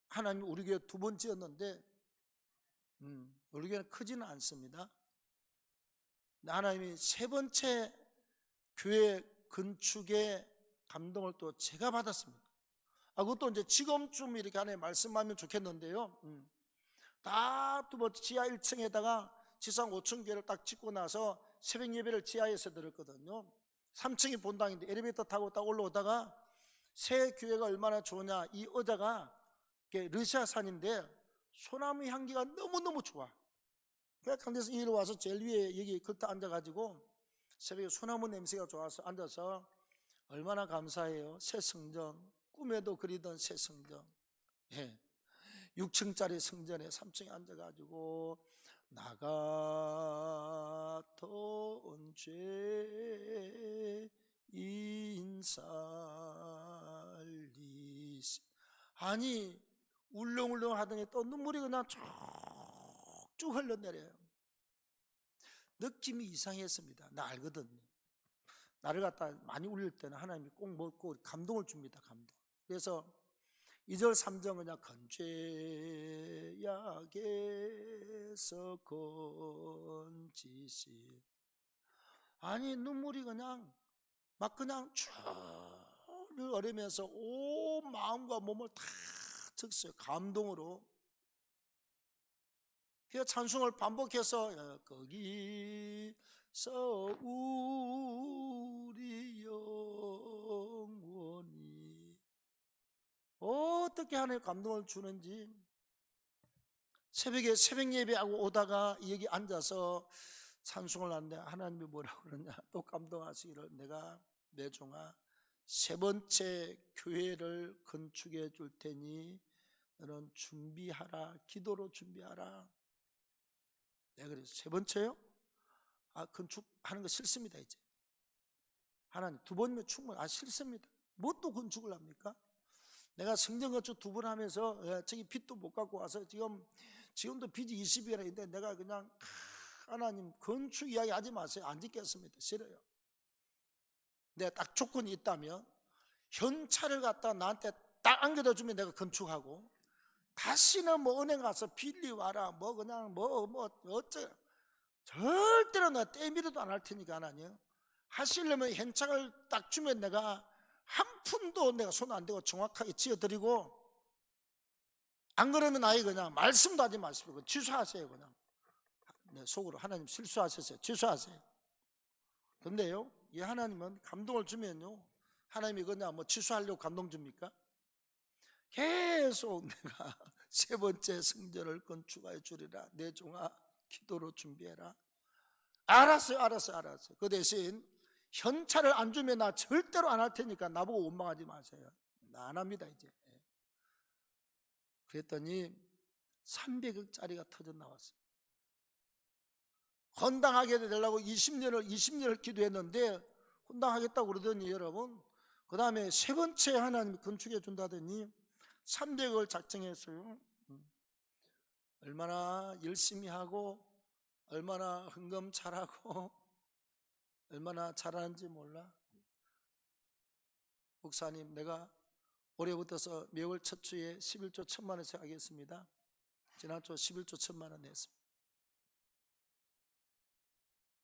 하나님 우리 교회 두 번째였는데 우리 교회는 크지는 않습니다. 하나님이 세 번째 교회 건축의 감동을 또 제가 받았습니다. 그것도 이제 지금쯤 이렇게 하나님 말씀하면 좋겠는데요. 딱 두 번째 지하 1층에다가 지상 5층 교회를 딱 짓고 나서 새벽 예배를 지하에서 드렸거든요. 3층이 본당인데 엘리베이터 타고 딱 올라오다가 새 교회가 얼마나 좋으냐, 이 의자가 러시아산인데 소나무 향기가 너무너무 좋아. 그래서 강대에서 이리 와서 제일 위에 여기 겉에 앉아가지고 새벽에 소나무 냄새가 좋아서 앉아서 얼마나 감사해요. 새 성전, 꿈에도 그리던 새 성전, 6층짜리 성전에 3층에 앉아가지고 나 같은 죄인 살리시. 아니 울렁울렁 하더니 또 눈물이 그냥 쭉쭉 흘러내려요. 느낌이 이상했습니다. 나 알거든요. 나를 갖다 많이 울릴 때는 하나님이 꼭 먹고 감동을 줍니다. 감동. 그래서 2절 3절 그냥 건죄약에서 건지시. 아니 눈물이 그냥 막 그냥 쭉 흐르면서 온 마음과 몸을 다 적셔요. 감동으로. 그래서 찬송을 반복해서 거기서 우리 영원히, 어떻게 하나님 감동을 주는지. 새벽에 새벽 예배하고 오다가 여기 앉아서 찬송을 하는데 하나님이 뭐라고 그러냐, 또 감동하시기를 내가 내 종아 세 번째 교회를 건축해 줄 테니 너는 준비하라, 기도로 준비하라. 내가 그래서 세 번째요? 건축하는 거 싫습니다. 이제 하나님 두 번이면 충분히. 싫습니다. 뭐 또 건축을 합니까? 내가 성전 건축 두 번 하면서 저기 빚도 못 갖고 와서 지금도 빚이 20이라 있는데 내가 그냥 하나님 건축 이야기 하지 마세요. 안 짓겠습니다. 싫어요. 내가 딱 조건이 있다면 현찰을 갖다 나한테 딱 안겨다 주면 내가 건축하고, 다시는 뭐 은행 가서 빌리 와라 뭐 그냥 뭐 어째, 절대로 나 떼미리도 안 할 테니까 하나님 하시려면 현찰을 딱 주면 내가 한 푼도 내가 손 안 대고 정확하게 지어드리고, 안 그러면 아예 그냥 말씀도 하지 마시고 취소하세요. 그냥 속으로 하나님 실수하셨어요, 취소하세요. 근데요, 이 하나님은 감동을 주면요, 하나님이 그냥 뭐 취소하려고 감동 줍니까? 계속 내가 세 번째 성전을 건축하여 주리라, 내 종아 기도로 준비해라. 알았어요. 그 대신 현찰을 안 주면 나 절대로 안 할 테니까 나보고 원망하지 마세요. 나 안 합니다 이제. 그랬더니 300억짜리가 터져 나왔어요. 헌당하게 되려고 20년을 기도했는데 헌당하겠다고 그러더니 여러분, 그 다음에 세 번째 하나님이 건축해 준다더니 300억을 작정했어요. 얼마나 열심히 하고 얼마나 헌금 잘하고 얼마나 잘하는지 몰라. 목사님, 내가 올해부터서 매월 첫 주에 11조 1,000만 원씩 하겠습니다. 지난주 11조 1,000만 원 냈습니다.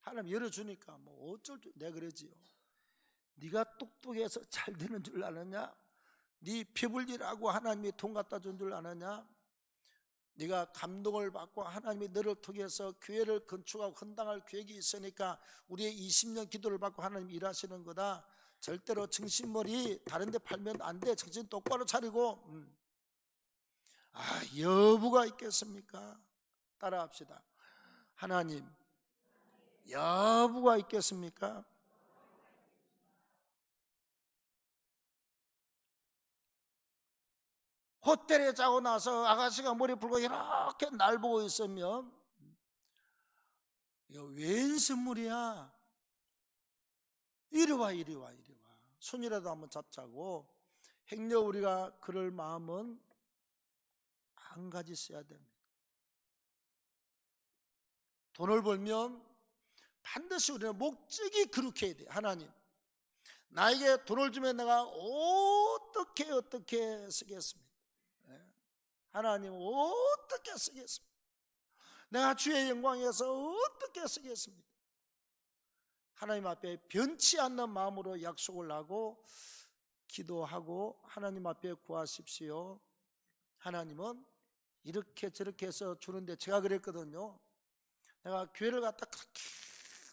하나님 열어주니까 뭐 어쩔 줄. 내가 그러지요, 네가 똑똑해서 잘 되는 줄 아느냐? 네 배불리라고 하나님이 돈 갖다 준 줄 아느냐? 네가 감동을 받고 하나님이 너를 통해서 교회를 건축하고 헌당할 계획이 있으니까 우리의 20년 기도를 받고 하나님이 일하시는 거다. 절대로 정신머리 다른 데 팔면 안 돼. 정신 똑바로 차리고. 여부가 있겠습니까? 따라합시다. 하나님, 여부가 있겠습니까? 호텔에 자고 나서 아가씨가 머리 풀고 이렇게 날 보고 있으면 이거 웬 선물이야? 이리 와. 손이라도 한번 잡자고. 행여 우리가 그럴 마음은 한 가지 써야 됩니다. 돈을 벌면 반드시 우리는 목적이 그렇게 해야 돼. 하나님, 나에게 돈을 주면 내가 어떻게 쓰겠습니까? 하나님, 어떻게 쓰겠습니까? 내가 주의 영광 위해서 어떻게 쓰겠습니까? 하나님 앞에 변치 않는 마음으로 약속을 하고 기도하고 하나님 앞에 구하십시오. 하나님은 이렇게 저렇게 해서 주는데, 제가 그랬거든요. 내가 교회를 갖다 그렇게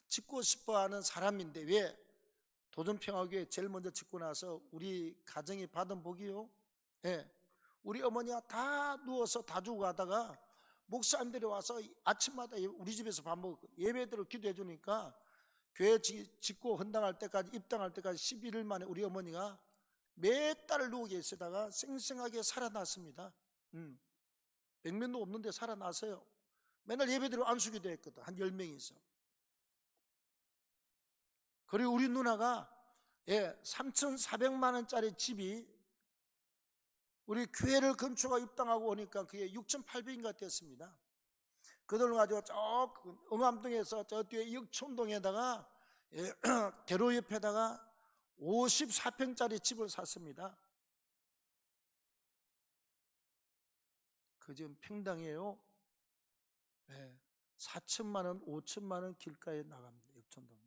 짓고 싶어 하는 사람인데, 왜? 도전평화교회 제일 먼저 짓고 나서 우리 가정이 받은 복이요. 예. 우리 어머니가 다 누워서 다 주고 가다가 목사님들이 와서 아침마다 우리 집에서 밥 먹고 예배대로 기도해 주니까, 교회 짓고 헌당할 때까지, 입당할 때까지 11일 만에 우리 어머니가 몇 달을 누워 계시다가 생생하게 살아났습니다. 백면도 없는데 살아났어요. 맨날 예배대로 안수기도 했거든. 한 10명이 있어. 그리고 우리 누나가 3,400만 원짜리 집이 우리 교회를 건축하고 입당하고 오니까 그게 6,800인가 됐습니다. 그 돈을 가지고 저 응암동에서 저 뒤에 역촌동에다가 대로 옆에다가 54평짜리 집을 샀습니다. 그 집 평당이에요. 4천만 원, 5천만 원 길가에 나갑니다. 역촌동.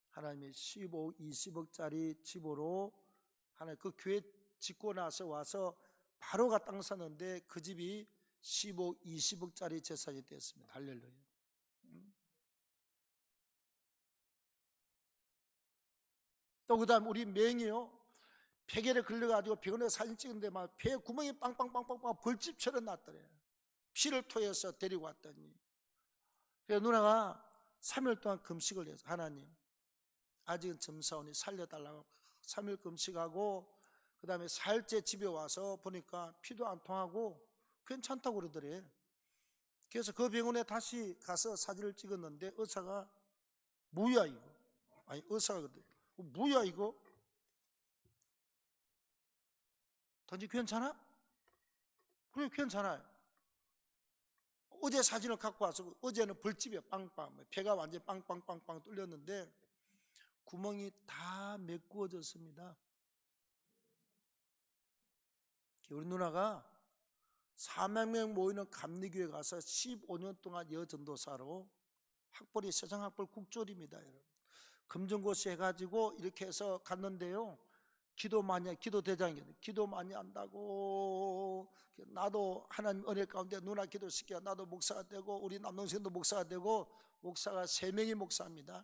하나님이 15억, 20억짜리 집으로 하나님 그 교회 짓고 나서 와서 바로가 땅 샀는데 그 집이 15억, 20억짜리 재산이 됐습니다. 할렐루야. 또 그 다음 우리 맹이요, 폐결에 걸려가지고 병원에 사진 찍은데 막 폐에 구멍이 빵빵빵빵빵 벌집처럼 났더래요. 피를 토해서 데리고 왔더니, 그래서 누나가 3일 동안 금식을 해서, 하나님 아직은 점사오니 살려달라고 3일 금식하고, 그 다음에 4일째 집에 와서 보니까 피도 안 통하고 괜찮다고 그러더래. 그래서 그 병원에 다시 가서 사진을 찍었는데 의사가 뭐야 이거? 아니 의사가 그러더래. 뭐야 이거? 던지 괜찮아? 그래 괜찮아요. 어제 사진을 갖고 와서 어제는 벌집에 빵빵, 폐가 완전히 빵빵빵빵 뚫렸는데 구멍이 다 메꾸어졌습니다. 우리 누나가 400명 모이는 감리교회 가서 15년 동안 여전도사로 학벌이 세상학벌 국졸입니다. 여러분, 금전고시 해가지고 이렇게 해서 갔는데요, 기도 많이 해, 기도대장이거든요. 기도 많이 한다고, 나도 하나님 은혜 가운데 누나 기도시켜 나도 목사가 되고 우리 남동생도 목사가 되고, 목사가 3명이 목사입니다.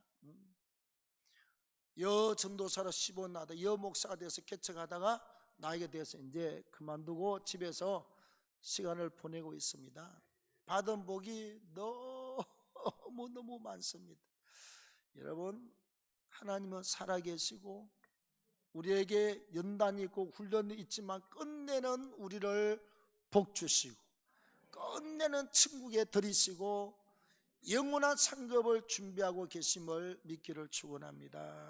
여전도사로 15년 나다 여목사가 돼서 개척하다가 나이가 돼서 이제 그만두고 집에서 시간을 보내고 있습니다. 받은 복이 너무 많습니다. 여러분, 하나님은 살아계시고 우리에게 연단이 있고 훈련이 있지만 끝내는 우리를 복 주시고 끝내는 천국에 들이시고 영원한 상급을 준비하고 계심을 믿기를 축원합니다.